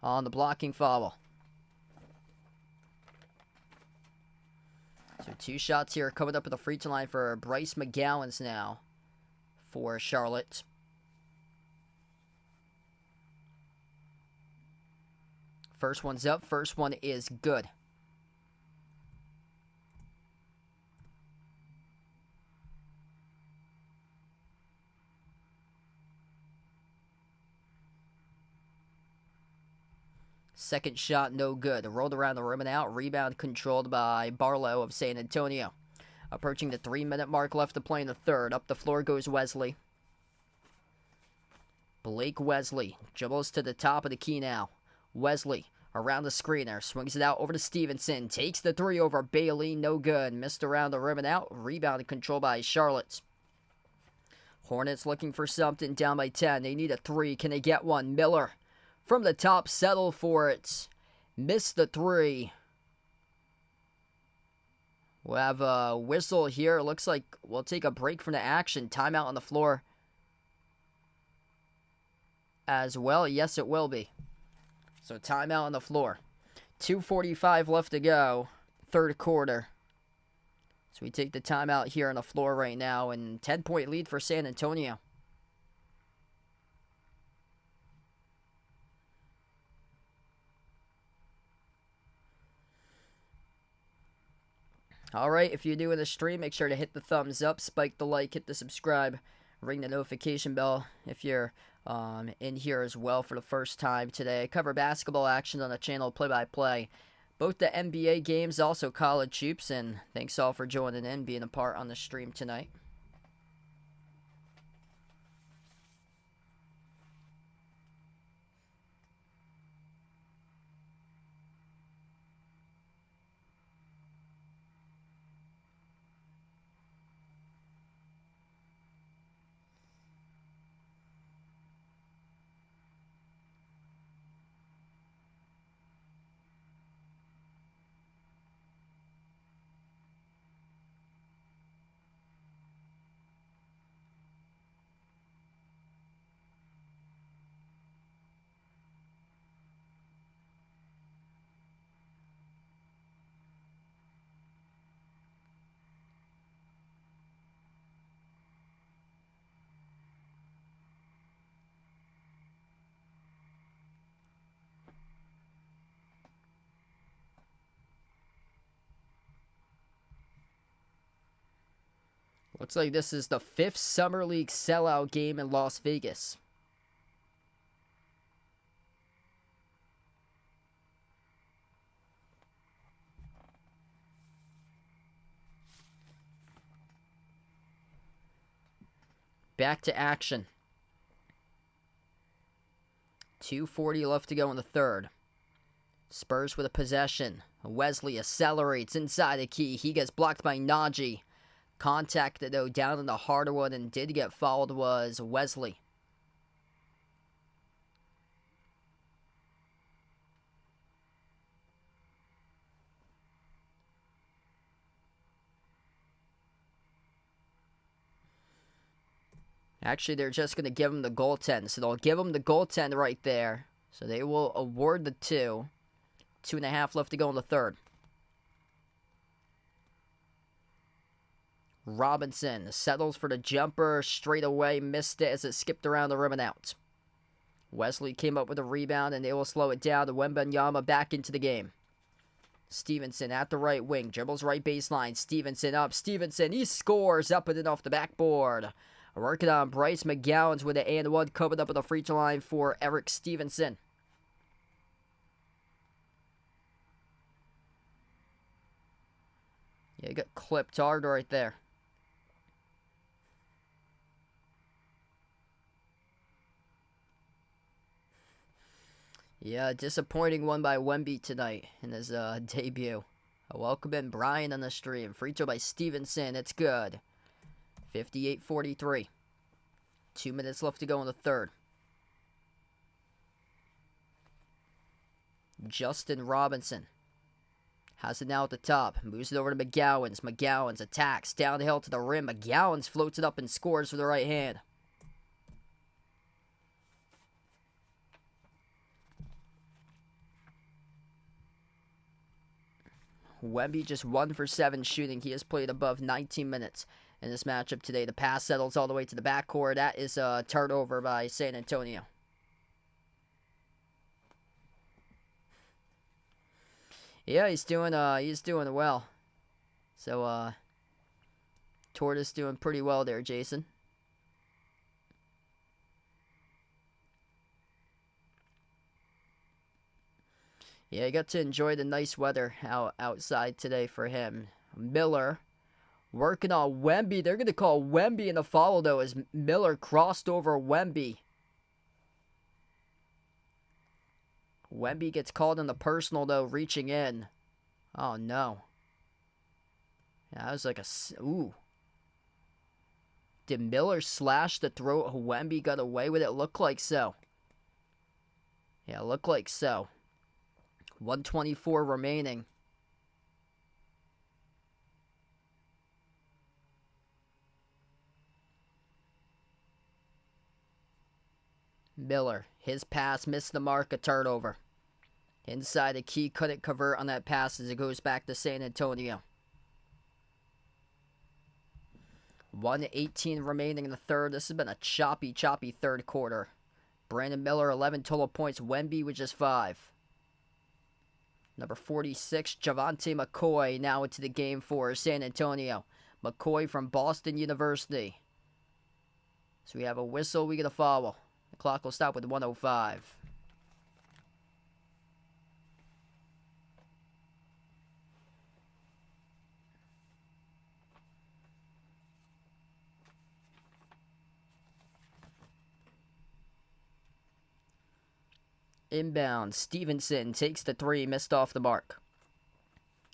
on the blocking foul. So 2 shots here coming up at the free throw line for Bryce McGowan's now for Charlotte. First one's up. First one is good. Second shot, no good. Rolled around the rim and out. Rebound controlled by Barlow of San Antonio. Approaching the 3-minute mark left to play in the third. Up the floor goes Wesley. Blake Wesley dribbles to the top of the key now. Wesley around the screener. Swings it out over to Stevenson. Takes the 3 over Bailey. No good. Missed around the rim and out. Rebound controlled by Charlotte. Hornets looking for something. Down by 10. They need a 3. Can they get one? Miller. From the top, settle for it. Missed the 3. We'll have a whistle here. It looks like we'll take a break from the action. Timeout on the floor as well. Yes, it will be. So timeout on the floor. 2:45 left to go. Third quarter. So we take the timeout here on the floor right now. And 10-point lead for San Antonio. Alright, if you're doing the stream, make sure to hit the thumbs up, spike the like, hit the subscribe, ring the notification bell if you're in here as well for the first time today. I cover basketball action on the channel play-by-play. Both the NBA games, also college hoops, and thanks all for joining in, being a part on the stream tonight. Looks like this is the 5th Summer League sellout game in Las Vegas. Back to action. 2:40 left to go in the third. Spurs with a possession. Wesley accelerates inside the key. He gets blocked by Najee. Contact, though, down in the harder one and did get fouled was Wesley. Actually, they're just going to give him the goaltend. So they'll give him the goaltend right there. So they will award the 2. 2.5 left to go in the third. Robinson settles for the jumper straight away. Missed it as it skipped around the rim and out. Wesley came up with a rebound and they will slow it down. The Wembanyama back into the game. Stevenson at the right wing. Dribbles right baseline. Stevenson up. Stevenson, he scores up and in off the backboard. Working on Bryce McGowan's with an and one coming up at the free throw line for Eric Stevenson. Yeah, he got clipped hard right there. Yeah, disappointing one by Wemby tonight in his debut. Welcome in Brian on the stream. Free throw by Stevenson. It's good. 58-43. 2 minutes left to go in the third. Justin Robinson has it now at the top. Moves it over to McGowan's. McGowan's attacks down the hill to the rim. McGowan's floats it up and scores with the right hand. Wemby just 1 for 7 shooting. He has played above 19 minutes in this matchup today. The pass settles all the way to the backcourt. That is a turnover by San Antonio. Yeah, he's doing well. So Tortoise doing pretty well there, Jason. Yeah, he got to enjoy the nice weather outside today for him. Miller working on Wemby. They're going to call Wemby in the follow, though, as Miller crossed over Wemby. Wemby gets called in the personal, though, reaching in. Oh, no. Yeah, that was like a... Ooh. Did Miller slash the throat? Wemby got away with it? Looked like so. Yeah, looked like so. 1:24 remaining. Miller, his pass missed the mark, a turnover. Inside the key, couldn't convert on that pass as it goes back to San Antonio. 1:18 remaining in the third. This has been a choppy third quarter. Brandon Miller, 11 total points. Wemby with just 5. Number 46, Javante McCoy, now into the game for San Antonio. McCoy from Boston University. So we have a whistle, we get a foul. The clock will stop with 1:05. Inbound, Stevenson takes the 3, missed off the mark.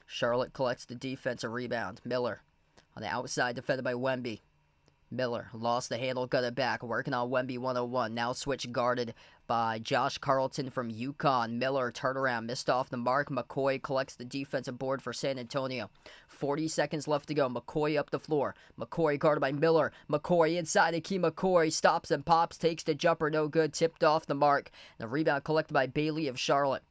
Charlotte collects the defensive rebound. Miller on the outside, defended by Wemby. Miller lost the handle, got it back, working on Wemby 101. Now switch guarded by Josh Carlton from UConn. Miller turnaround, missed off the mark. McCoy collects the defensive board for San Antonio. 40 seconds left to go. McCoy up the floor. McCoy guarded by Miller. McCoy inside the key. McCoy stops and pops, takes the jumper, no good, tipped off the mark. The rebound collected by Bailey of Charlotte.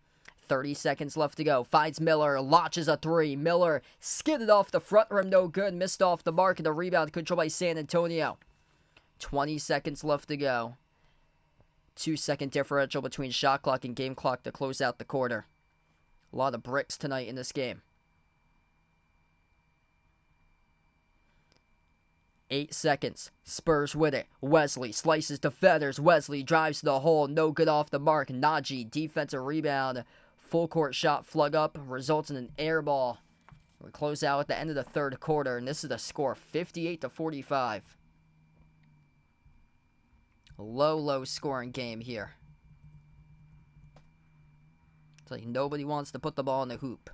30 seconds left to go. Finds Miller. Launches a 3. Miller skidded off the front rim. No good. Missed off the mark. And the rebound controlled by San Antonio. 20 seconds left to go. 2-second differential between shot clock and game clock to close out the quarter. A lot of bricks tonight in this game. 8 seconds. Spurs with it. Wesley slices to Feathers. Wesley drives to the hole. No good off the mark. Najee, defensive rebound. Full court shot, flug up, results in an air ball. We close out at the end of the third quarter, and this is the score, 58-45. Low scoring game here. It's like nobody wants to put the ball in the hoop.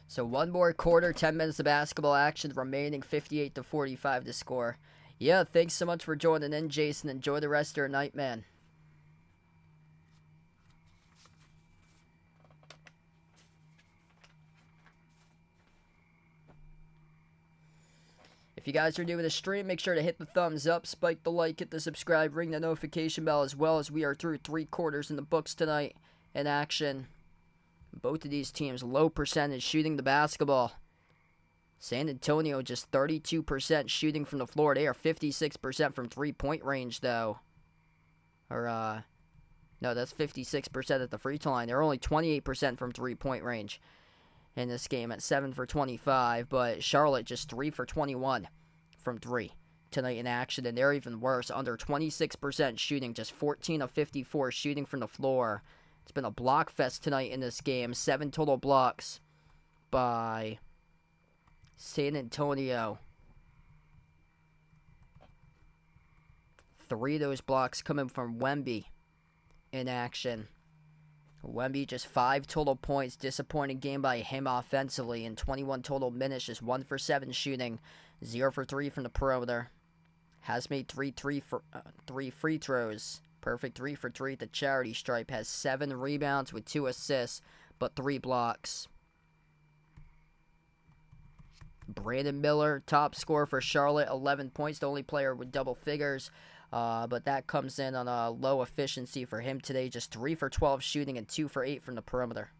So one more quarter, 10 minutes of basketball action remaining, 58-45 to score. Yeah, thanks so much for joining in, Jason. Enjoy the rest of your night, man. If you guys are new to the stream, make sure to hit the thumbs up, spike the like, hit the subscribe, ring the notification bell, as well as we are through 3 quarters in the books tonight in action. Both of these teams low percentage shooting the basketball. San Antonio just 32% shooting from the floor. They are 56% from 3-point range, though. No, that's 56% at the free throw line. They're only 28% from 3-point range in this game at 7 for 25. But Charlotte just 3 for 21 from 3 tonight in action. And they're even worse, under 26% shooting, just 14 of 54 shooting from the floor. It's been a block fest tonight in this game. 7 total blocks by San Antonio. 3 of those blocks coming from Wemby in action. Wemby just 5 total points. Disappointing game by him offensively. In 21 total minutes, just 1 for 7 shooting. 0 for 3 from the perimeter. Has made 3 free throws. Perfect 3 for 3 at the charity stripe. Has 7 rebounds with 2 assists, but 3 blocks. Brandon Miller, top scorer for Charlotte, 11 points. The only player with double figures. But that comes in on a low efficiency for him today. Just 3 for 12 shooting and 2 for 8 from the perimeter.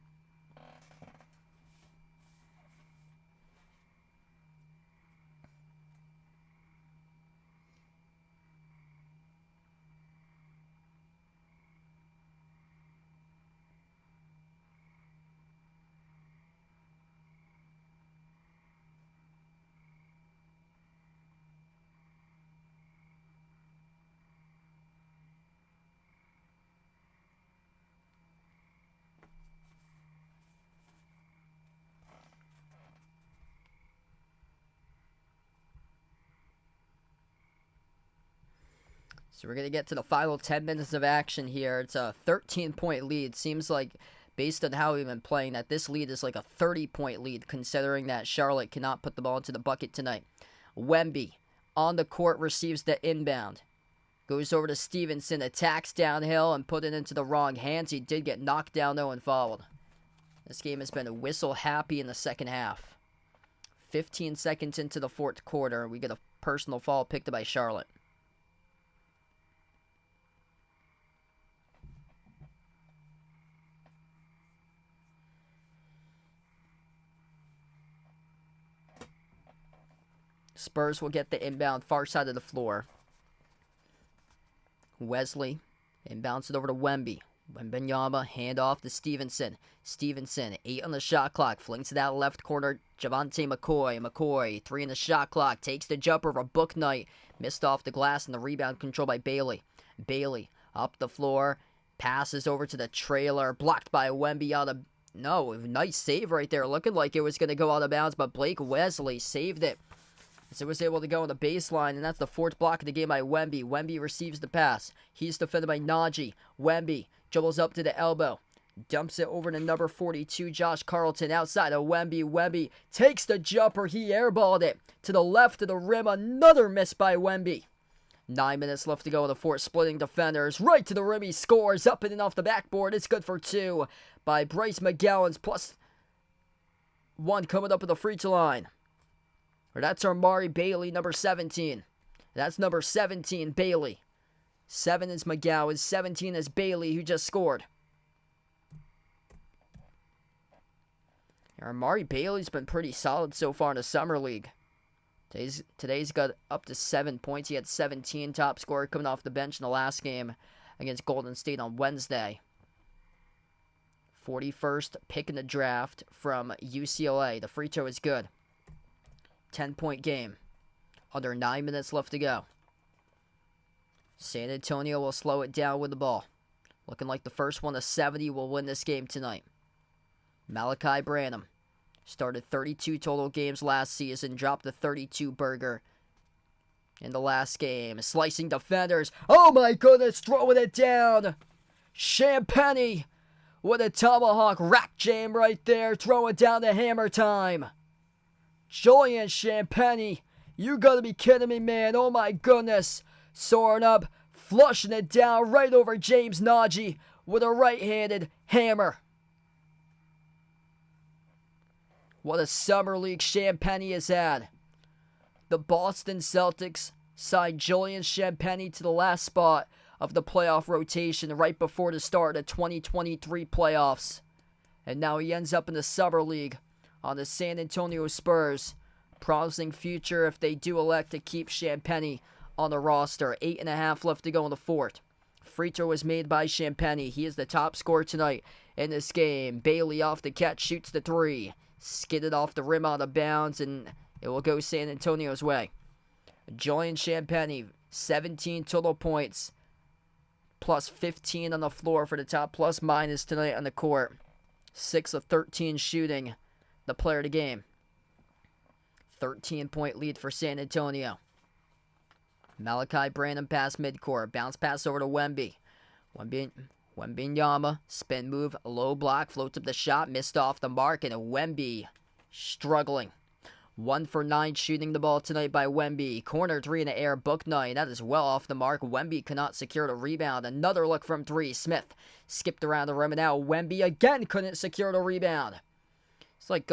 So we're going to get to the final 10 minutes of action here. It's a 13-point lead. Seems like, based on how we've been playing, that this lead is like a 30-point lead, considering that Charlotte cannot put the ball into the bucket tonight. Wemby on the court, receives the inbound. Goes over to Stevenson, attacks downhill and put it into the wrong hands. He did get knocked down, though, and fouled. This game has been a whistle happy in the second half. 15 seconds into the fourth quarter, we get a personal foul picked up by Charlotte. Spurs will get the inbound far side of the floor. Wesley inbounds it over to Wemby. Wembanyama, handoff to Stevenson. Stevenson, 8 on the shot clock. Flings it out left corner. Javante McCoy. McCoy, 3 on the shot clock. Takes the jumper of a book night. Missed off the glass and the rebound controlled by Bailey. Bailey, up the floor. Passes over to the trailer. Blocked by Wemby out of... No, nice save right there. Looking like it was going to go out of bounds, but Blake Wesley saved it. So was able to go on the baseline, and that's the 4th block of the game by Wemby. Wemby receives the pass. He's defended by Najee. Wemby dribbles up to the elbow. Dumps it over to number 42, Josh Carlton, outside of Wemby. Wemby takes the jumper. He airballed it to the left of the rim. Another miss by Wemby. 9 minutes left to go in the fourth. Splitting defenders. Right to the rim. He scores. Up and off the backboard. It's good for 2 by Bryce McGowan's plus 1 coming up at the free throw line. That's Amari Bailey, number 17. That's number 17, Bailey. 7 is McGowan. 17 is Bailey, who just scored. Amari Bailey's been pretty solid so far in the Summer League. Today's got up to 7 points. He had 17, top scorer coming off the bench in the last game against Golden State on Wednesday. 41st pick in the draft from UCLA. The free throw is good. 10-point game. Under 9 minutes left to go. San Antonio will slow it down with the ball. Looking like the first one to 70 will win this game tonight. Malachi Branham started 32 total games last season. Dropped the 32 burger in the last game. Slicing defenders. Oh my goodness, throwing it down. Champagnie with a tomahawk rack jam right there. Throwing down the hammer time. Julian Champagnie. You gotta be kidding me, man. Oh my goodness. Soaring up, flushing it down right over James Nagy with a right-handed hammer. What a summer league Champagnie has had. The Boston Celtics signed Julian Champagnie to the last spot of the playoff rotation right before the start of the 2023 playoffs. And now he ends up in the summer league on the San Antonio Spurs. Promising future if they do elect to keep Champagnie on the roster. 8.5 left to go in the fourth. Free throw was made by Champagnie. He is the top scorer tonight in this game. Bailey off the catch, shoots the three. Skidded off the rim out of bounds, and it will go San Antonio's way. Julian Champagnie, 17 total points, plus 15 on the floor for the top plus minus tonight on the court. 6 of 13 shooting, the player of the game. 13-point lead for San Antonio. Malachi Branham pass midcourt. Bounce pass over to Wemby. Wembanyama. Spin move. Low block. Floats up the shot. Missed off the mark. And Wemby struggling. 1 for 9 shooting the ball tonight by Wemby. Corner 3 in the air. Book 9. That is well off the mark. Wemby cannot secure the rebound. Another look from 3. Smith skipped around the rim. And now Wemby again couldn't secure the rebound. It's like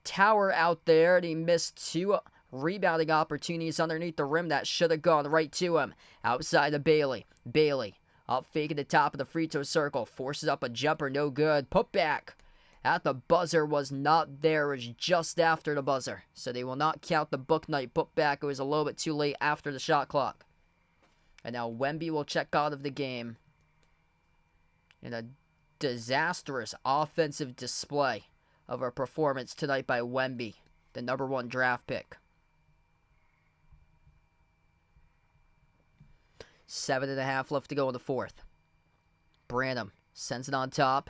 tower out there, and he missed 2 rebounding opportunities underneath the rim that should have gone right to him. Outside of Bailey. Bailey up fake at the top of the free throw circle. Forces up a jumper, no good. Put back at the buzzer was not there. It was just after the buzzer. So they will not count the book night put back. It was a little bit too late after the shot clock. And now Wemby will check out of the game in a disastrous offensive display of a performance tonight by Wemby, the number 1 draft pick. 7.5 left to go in the fourth. Branham sends it on top.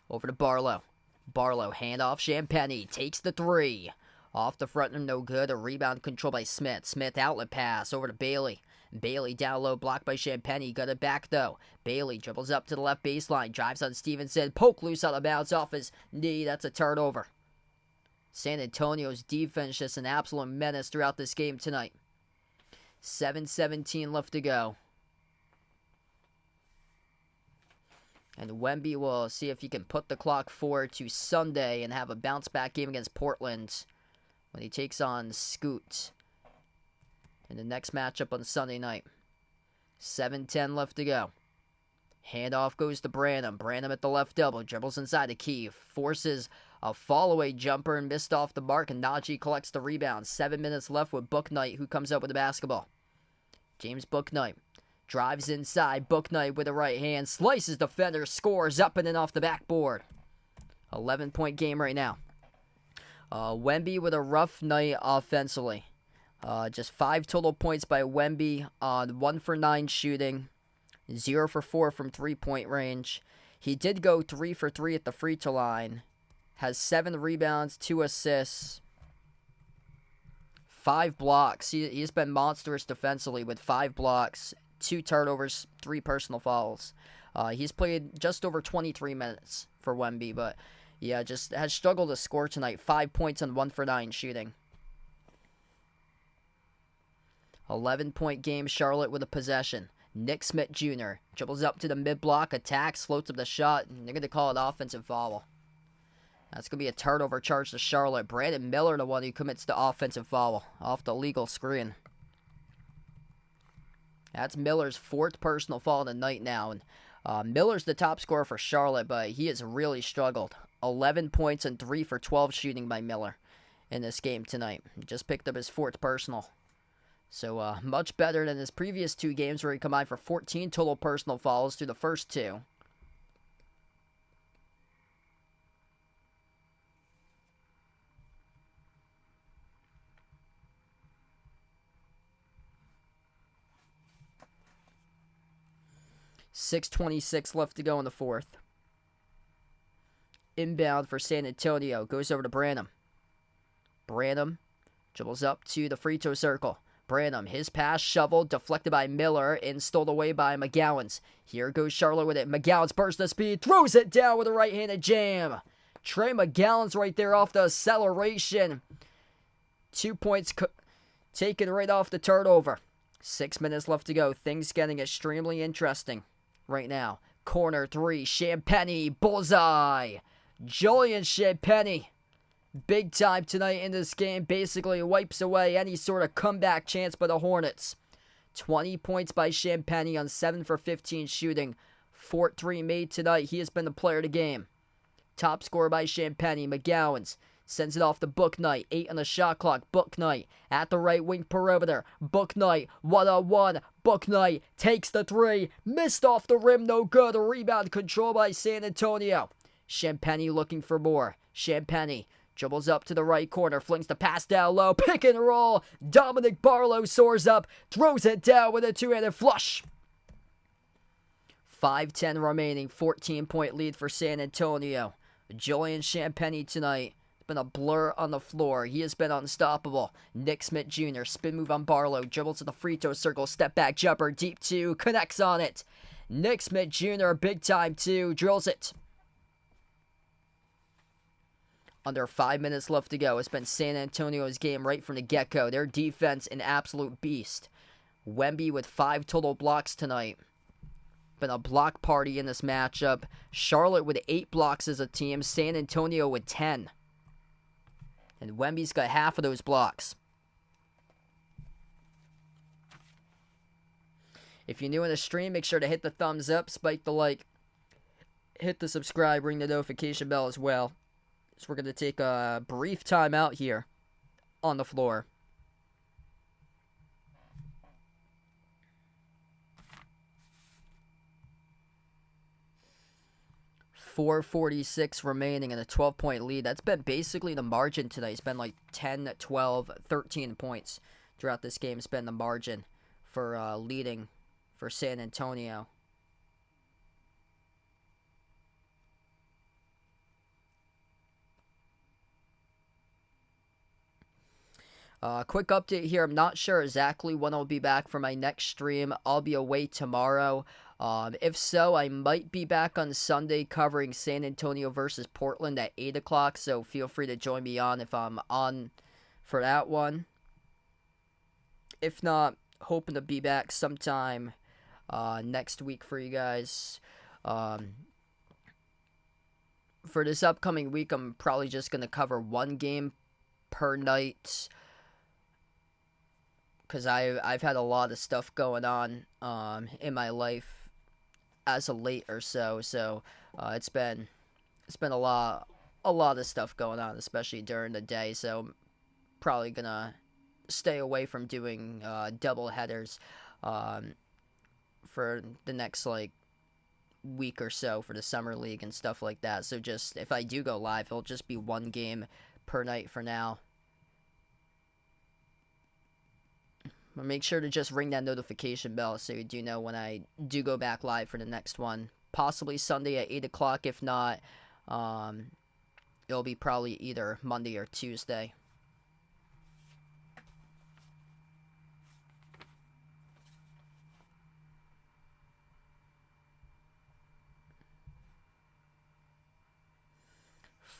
Over to Barlow. Barlow, handoff. Champagnie takes the 3. Off the front, no good. A rebound controlled by Smith. Smith outlet pass over to Bailey. Bailey down low, blocked by Champagnie. Got it back though. Bailey dribbles up to the left baseline. Drives on Stevenson. Poke loose out of bounds off his knee. That's a turnover. San Antonio's defense just an absolute menace throughout this game tonight. 7:17 left to go. And Wemby will see if he can put the clock forward to Sunday and have a bounce-back game against Portland when he takes on Scoot in the next matchup on Sunday night. 7:10 left to go. Handoff goes to Branham. Branham at the left elbow. Dribbles inside the key. Forces a fall-away jumper and missed off the mark. And Nagy collects the rebound. 7 minutes left with Bouknight, who comes up with the basketball. James Bouknight drives inside. Bouknight with the right hand. Slices defender. Scores up and in off the backboard. 11-point game right now. Wemby with a rough night offensively. Just 5 total points by Wemby on 1 for 9 shooting. 0 for 4 from 3-point range. He did go 3 for 3 at the free throw line. Has 7 rebounds, 2 assists, 5 blocks. He's been monstrous defensively with 5 blocks, 2 turnovers, 3 personal fouls. He's played just over 23 minutes for Wemby, but yeah, just has struggled to score tonight. 5 points on 1 for 9 shooting. 11-point game, Charlotte with a possession. Nick Smith Jr. dribbles up to the mid-block, attacks, floats up the shot, and they're going to call it offensive foul. That's going to be a turnover charge to Charlotte. Brandon Miller, the one who commits the offensive foul off the legal screen. That's Miller's 4th personal foul of the night now. And Miller's the top scorer for Charlotte, but he has really struggled. 11 points and 3 for 12 shooting by Miller in this game tonight. He just picked up his 4th personal. So much better than his previous 2 games where he combined for 14 total personal fouls through the first 2. .626 left to go in the 4th. Inbound for San Antonio. Goes over to Branham. Branham dribbles up to the free throw circle. Branham, his pass shoveled, deflected by Miller, and stole away by McGowan's. Here goes Charlotte with it. McGowan's burst of speed, throws it down with a right-handed jam. Trey McGowan's right there off the acceleration. 2 points taken right off the turnover. 6 minutes left to go. Things getting extremely interesting right now. Corner 3, Champagnie, bullseye. Julian Champagnie, big time tonight in this game. Basically wipes away any sort of comeback chance by the Hornets. 20 points by Champagnie on 7 for 15 shooting. 4-3 made tonight. He has been the player of the game. Top scorer by Champagnie. McGowan's sends it off to Bouknight. 8 on the shot clock. Bouknight at the right wing perimeter. Bouknight 1-on-1. Bouknight takes the 3. Missed off the rim. No good. A rebound control by San Antonio. Champagnie looking for more. Champagnie dribbles up to the right corner. Flings the pass down low. Pick and roll. Dominic Barlow soars up. Throws it down with a 2-handed flush. 5:10 remaining. 14-point lead for San Antonio. Julian Champagnie tonight has been a blur on the floor. He has been unstoppable. Nick Smith Jr. Spin move on Barlow. Dribbles to the free throw circle. Step back jumper. Deep 2. Connects on it. Nick Smith Jr. big time 2. Drills it. Under 5 minutes left to go. It's been San Antonio's game right from the get-go. Their defense, an absolute beast. Wemby with 5 total blocks tonight. Been a block party in this matchup. Charlotte with 8 blocks as a team. San Antonio with 10. And Wemby's got half of those blocks. If you're new in the stream, make sure to hit the thumbs up, spike the like, hit the subscribe, ring the notification bell as well. So we're going to take a brief time out here on the floor. .446 remaining in a 12-point lead. That's been basically the margin today. It's been like 10, 12, 13 points throughout this game. It's been the margin for leading for San Antonio. Quick update here. I'm not sure exactly when I'll be back for my next stream. I'll be away tomorrow. If so, I might be back on Sunday covering San Antonio versus Portland at 8 o'clock. So feel free to join me on if I'm on for that one. If not, hoping to be back sometime next week for you guys. For this upcoming week, I'm probably just going to cover 1 game per night. Because I've had a lot of stuff going on in my life as of late or so. So it's been a lot of stuff going on, especially during the day. So I'm probably gonna stay away from doing double headers for the next like week or so for the summer league and stuff like that. So just if I do go live, it'll just be 1 game per night for now. Make sure to just ring that notification bell so you do know when I do go back live for the next one. Possibly Sunday at 8 o'clock. If not, it'll be probably either Monday or Tuesday.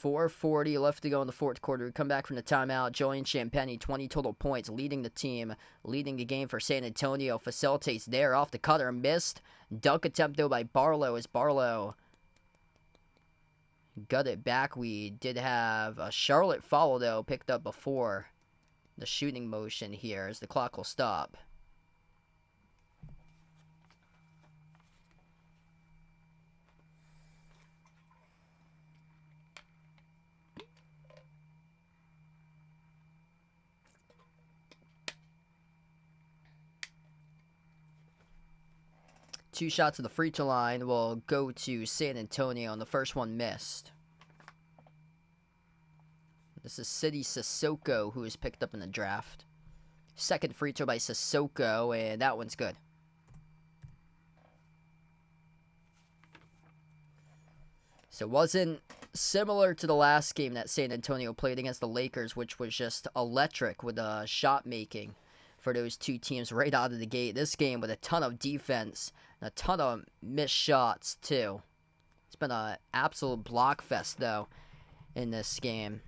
.440 left to go in the 4th quarter. We come back from the timeout. Julian Champagnie, 20 total points, leading the team, leading the game for San Antonio. Facilitates there off the cutter, missed. Dunk attempt though by Barlow as Barlow got it back. We did have a Charlotte foul though, picked up before the shooting motion here as the clock will stop. 2 shots at the free throw line will go to San Antonio, and the first one missed. This is City Sissoko, who was picked up in the draft. Second free throw by Sissoko, and that one's good. So it wasn't similar to the last game that San Antonio played against the Lakers, which was just electric with shot making for those two teams right out of the gate. This game with a ton of defense and a ton of missed shots too. It's been an absolute block fest though in this game.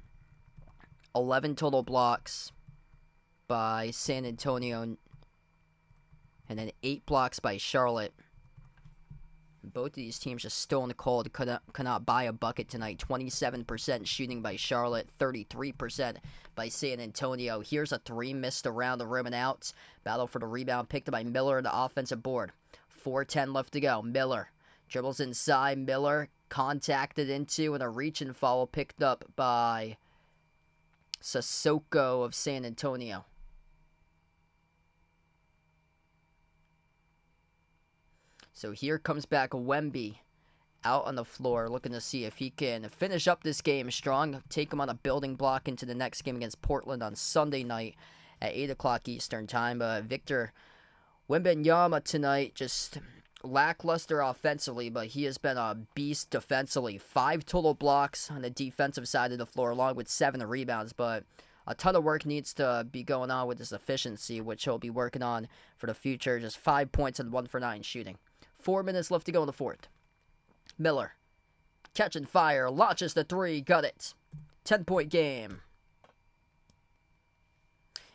11 total blocks by San Antonio and then 8 blocks by Charlotte. Both of these teams just still in the cold. Could not buy a bucket tonight. 27% shooting by Charlotte. 33% by San Antonio. Here's a 3 missed around the rim and out. Battle for the rebound picked up by Miller on the offensive board. 4:10 left to go. Miller dribbles inside. Miller contacted into and a reach and foul picked up by Sissoko of San Antonio. So here comes back Wemby out on the floor, looking to see if he can finish up this game strong, take him on a building block into the next game against Portland on Sunday night at 8 o'clock Eastern time. Victor Wembanyama tonight, just lackluster offensively, but he has been a beast defensively. 5 total blocks on the defensive side of the floor, along with 7 rebounds, but a ton of work needs to be going on with his efficiency, which he'll be working on for the future. Just 5 points and 1 for 9 shooting. 4 minutes left to go in the fourth. Miller, catching fire, launches the 3, got it. 10-point game.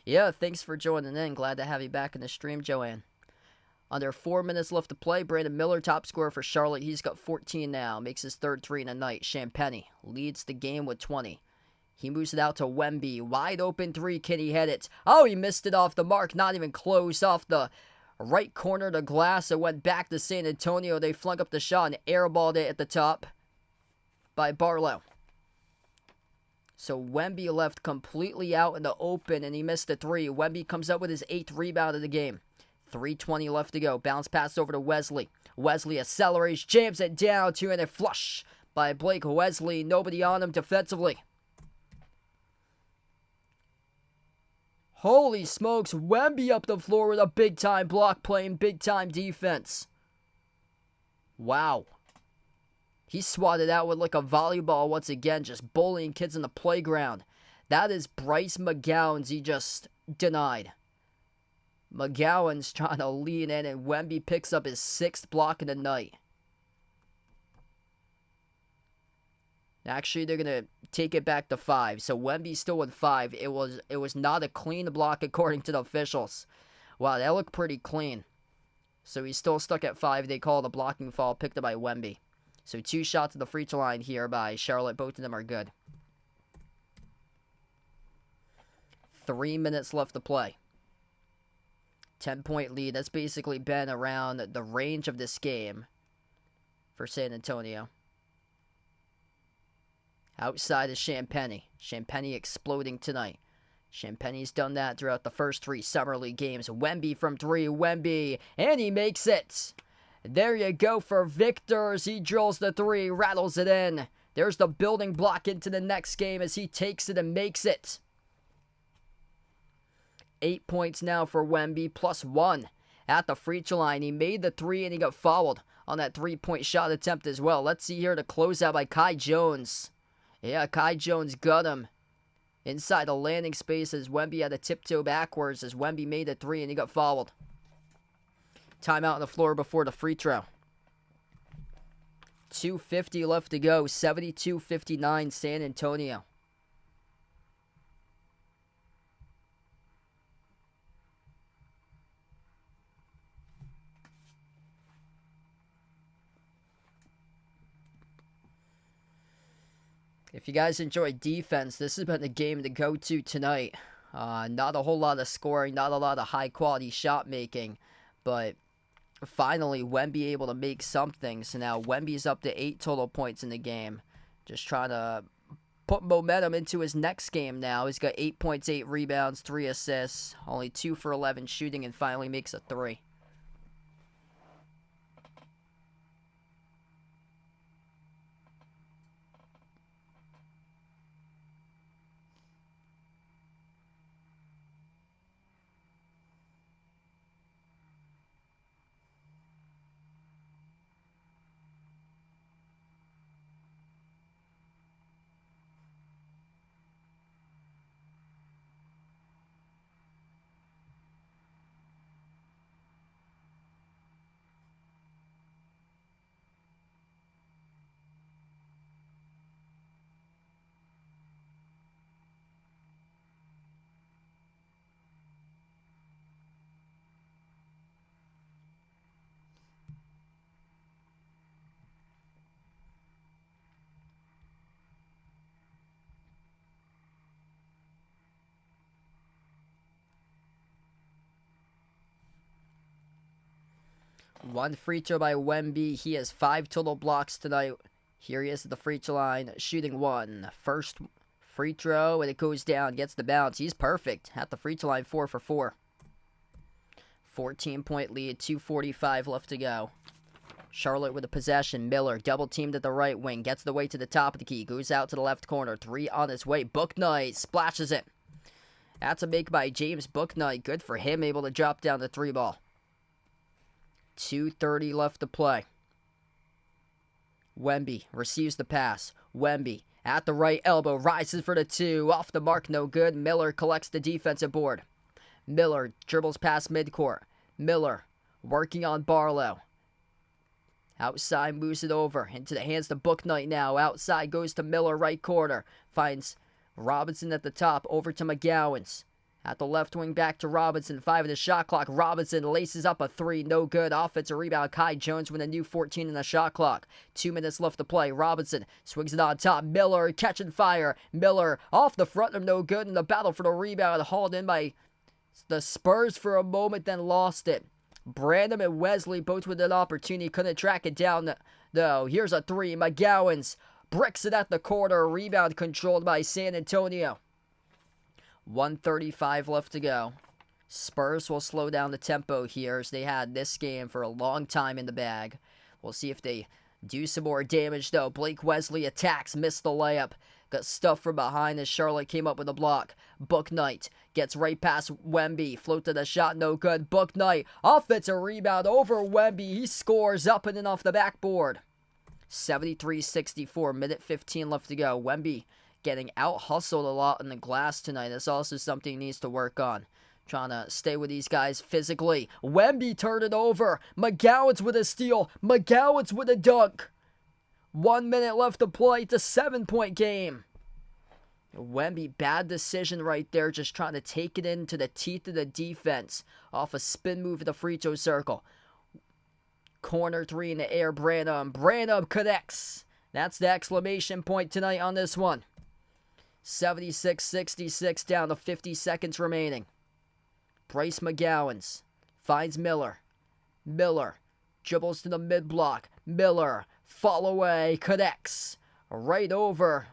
Yeah, thanks for joining in. Glad to have you back in the stream, Joanne. Under 4 minutes left to play, Brandon Miller, top scorer for Charlotte. He's got 14 now, makes his 3rd 3 in the night. Champagnie leads the game with 20. He moves it out to Wemby. Wide open 3, can he hit it? Oh, he missed it off the mark, not even close, off the right corner of the glass. It went back to San Antonio. They flung up the shot and airballed it at the top by Barlow. So Wemby left completely out in the open, and he missed a 3. Wemby comes up with his 8th rebound of the game. 3:20 left to go. Bounce pass over to Wesley. Wesley accelerates, jams it down to and a flush by Blake Wesley. Nobody on him defensively. Holy smokes, Wemby up the floor with a big-time block, playing big-time defense. Wow. He swatted out with like a volleyball once again, just bullying kids in the playground. That is Bryce McGowan's he just denied. McGowan's trying to lean in, and Wemby picks up his 6th block in the night. Actually, they're going to take it back to 5. So Wemby's still with 5. It was not a clean block according to the officials. Wow, that looked pretty clean. So he's still stuck at 5. They call it a blocking foul picked up by Wemby. So 2 shots at the free throw line here by Charlotte. Both of them are good. 3 minutes left to play. 10-point lead. That's basically been around the range of this game for San Antonio. Outside is Champagnie. Champagnie exploding tonight. Champagnie's done that throughout the first 3 Summer League games. Wemby from 3. Wemby. And he makes it. There you go for Victor as he drills the 3. Rattles it in. There's the building block into the next game as he takes it and makes it. 8 points now for Wemby, plus 1 at the free throw line. He made the 3 and he got fouled on that 3-point shot attempt as well. Let's see here the closeout by Kai Jones. Yeah, Kai Jones got him inside the landing space as Wemby had a tiptoe backwards as Wemby made the 3 and he got fouled. Timeout on the floor before the free throw. 2:50 left to go. 72-59 San Antonio. If you guys enjoy defense, this has been the game to go to tonight. Not a whole lot of scoring, not a lot of high-quality shot making, but finally Wemby able to make something. So now Wemby's up to 8 total points in the game. Just trying to put momentum into his next game now. He's got 8 points, 8 rebounds, 3 assists, only 2 for 11 shooting, and finally makes a 3. One free throw by Wemby. He has 5 total blocks tonight. Here he is at the free throw line, shooting one. First free throw, and it goes down, gets the bounce. He's perfect at the free throw line, 4 for 4. 14-point lead, 2:45 left to go. Charlotte with a possession. Miller double teamed at the right wing, gets the way to the top of the key, goes out to the left corner. 3 on his way. Bouknight splashes it. That's a make by James Bouknight. Good for him, able to drop down the 3 ball. 2:30 left to play. Wemby receives the pass. Wemby at the right elbow, rises for the 2. Off the mark, no good. Miller collects the defensive board. Miller dribbles past midcourt. Miller working on Barlow. Outside, moves it over into the hands of Bouknight now. Outside goes to Miller, right corner. Finds Robinson at the top, over to McGowens. At the left wing, back to Robinson. 5 of the shot clock. Robinson laces up a 3. No good. Offensive rebound. Kai Jones with a new 14 in the shot clock. 2 minutes left to play. Robinson swings it on top. Miller catching fire. Miller off the front of no good in the battle for the rebound. Hauled in by the Spurs for a moment, then lost it. Branham and Wesley both with an opportunity. Couldn't track it down, though. Here's a 3. McGowens bricks it at the corner. Rebound controlled by San Antonio. 1:35 left to go. Spurs will slow down the tempo here as they had this game for a long time in the bag. We'll see if they do some more damage, though. Blake Wesley attacks, missed the layup. Got stuffed from behind as Charlotte came up with a block. Bouknight gets right past Wemby. Floated a shot, no good. Bouknight, offensive rebound over Wemby. He scores up and in off the backboard. 73-64, minute 15 left to go. Wemby getting out-hustled a lot on the glass tonight. That's also something he needs to work on. Trying to stay with these guys physically. Wemby turned it over. McGowens with a steal. McGowens with a dunk. 1 minute left to play. It's a 7-point game. Wemby, bad decision right there. Just trying to take it into the teeth of the defense. Off a spin move at the free throw circle. Corner 3 in the air. Branham. Branham connects. That's the exclamation point tonight on this one. 76-66, down to 50 seconds remaining. Bryce McGowens finds Miller. Miller dribbles to the mid-block. Miller, fall away, connects. Right over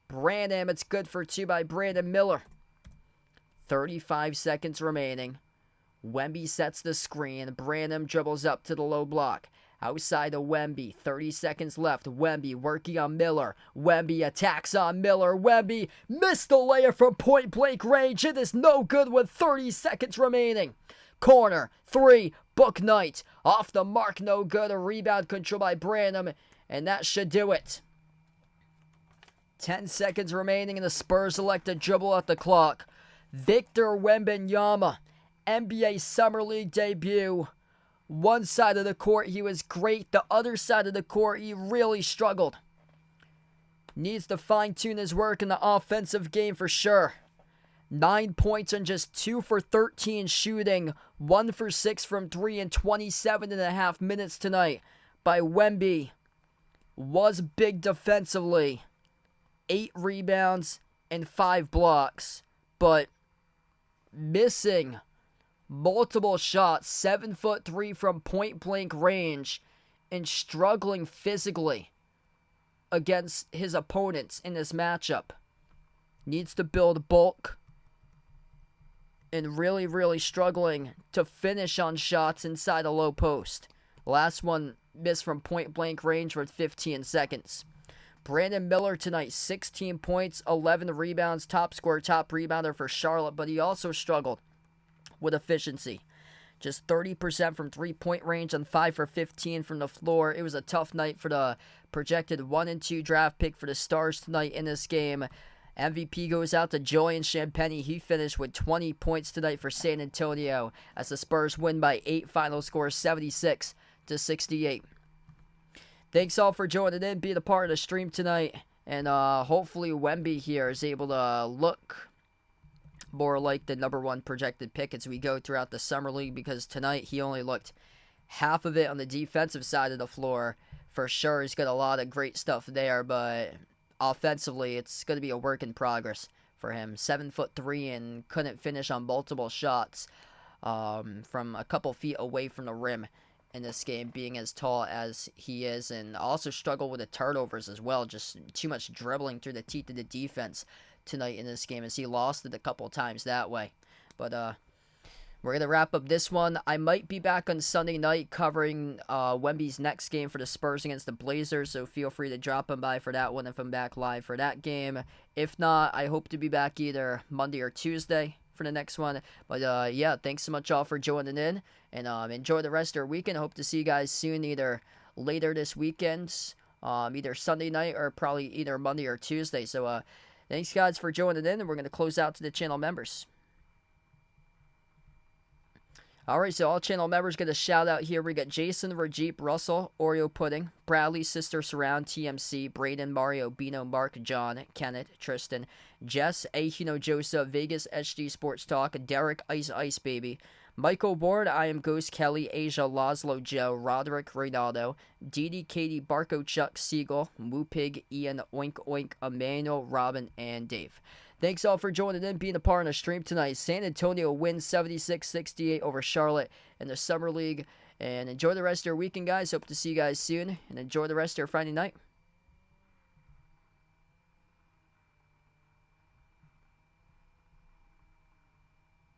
Branham. It's good for 2 by Brandon Miller. 35 seconds remaining. Wemby sets the screen. Branham dribbles up to the low block. Outside of Wemby, 30 seconds left. Wemby working on Miller. Wemby attacks on Miller. Wemby missed the layup from point-blank range. It is no good with 30 seconds remaining. Corner 3, Bouknight off the mark, no good. A rebound control by Branham, and that should do it. 10 seconds remaining, and the Spurs elect to dribble at the clock. Victor Wembanyama, NBA Summer League debut. One side of the court, he was great. The other side of the court, he really struggled. Needs to fine-tune his work in the offensive game for sure. 9 points on just 2 for 13 shooting. 1 for 6 from 3 in 27.5 minutes tonight by Wemby. Was big defensively. 8 rebounds and 5 blocks. But missing multiple shots, 7'3" from point-blank range, and struggling physically against his opponents in this matchup. Needs to build bulk, and really, really struggling to finish on shots inside a low post. Last one missed from point-blank range with 15 seconds. Brandon Miller tonight, 16 points, 11 rebounds, top scorer, top rebounder for Charlotte, but he also struggled with efficiency. Just 30% from three-point range on 5 for 15 from the floor. It was a tough night for the projected 1 and 2 draft pick for the Stars tonight in this game. MVP goes out to Julian Champagnie. He finished with 20 points tonight for San Antonio as the Spurs win by 8. Final score 76-68. Thanks all for joining in, being a part of the stream tonight. And hopefully Wemby here is able to look more like the number 1 projected pick as we go throughout the Summer League, because tonight he only looked half of it on the defensive side of the floor. For sure, he's got a lot of great stuff there, but offensively, it's going to be a work in progress for him. 7'3" and couldn't finish on multiple shots from a couple feet away from the rim in this game, being as tall as he is, and also struggle with the turnovers as well. Just too much dribbling through the teeth of the defense tonight in this game, as he lost it a couple times that way. But we're going to wrap up this one. I might be back on Sunday night covering Wemby's next game for the Spurs against the Blazers, so feel free to drop on by for that one if I'm back live for that game. If not, I hope to be back either Monday or Tuesday for the next one. But yeah, thanks so much all for joining in, and enjoy the rest of your weekend. Hope to see you guys soon, either later this weekend, either Sunday night or probably either Monday or Tuesday. So thanks guys for joining in, and we're going to close out to the channel members. Alright, so all channel members get a shout out here. We got Jason, Rajeep, Russell, Oreo Pudding, Bradley, Sister Surround, TMC, Braden, Mario, Bino, Mark, John, Kenneth, Tristan, Jess, Ahino, Joseph, Vegas, SG Sports Talk, Derek, Ice Baby, Michael Ward, I Am Ghost, Kelly, Asia, Laszlo, Joe, Roderick, Reynaldo, Didi, Katie, Barco, Chuck, Siegel, Moo Pig, Ian, Oink Oink, Emmanuel, Robin, and Dave. Thanks all for joining in, being a part of the stream tonight. San Antonio wins 76-68 over Charlotte in the Summer League. And enjoy the rest of your weekend, guys. Hope to see you guys soon. And enjoy the rest of your Friday night.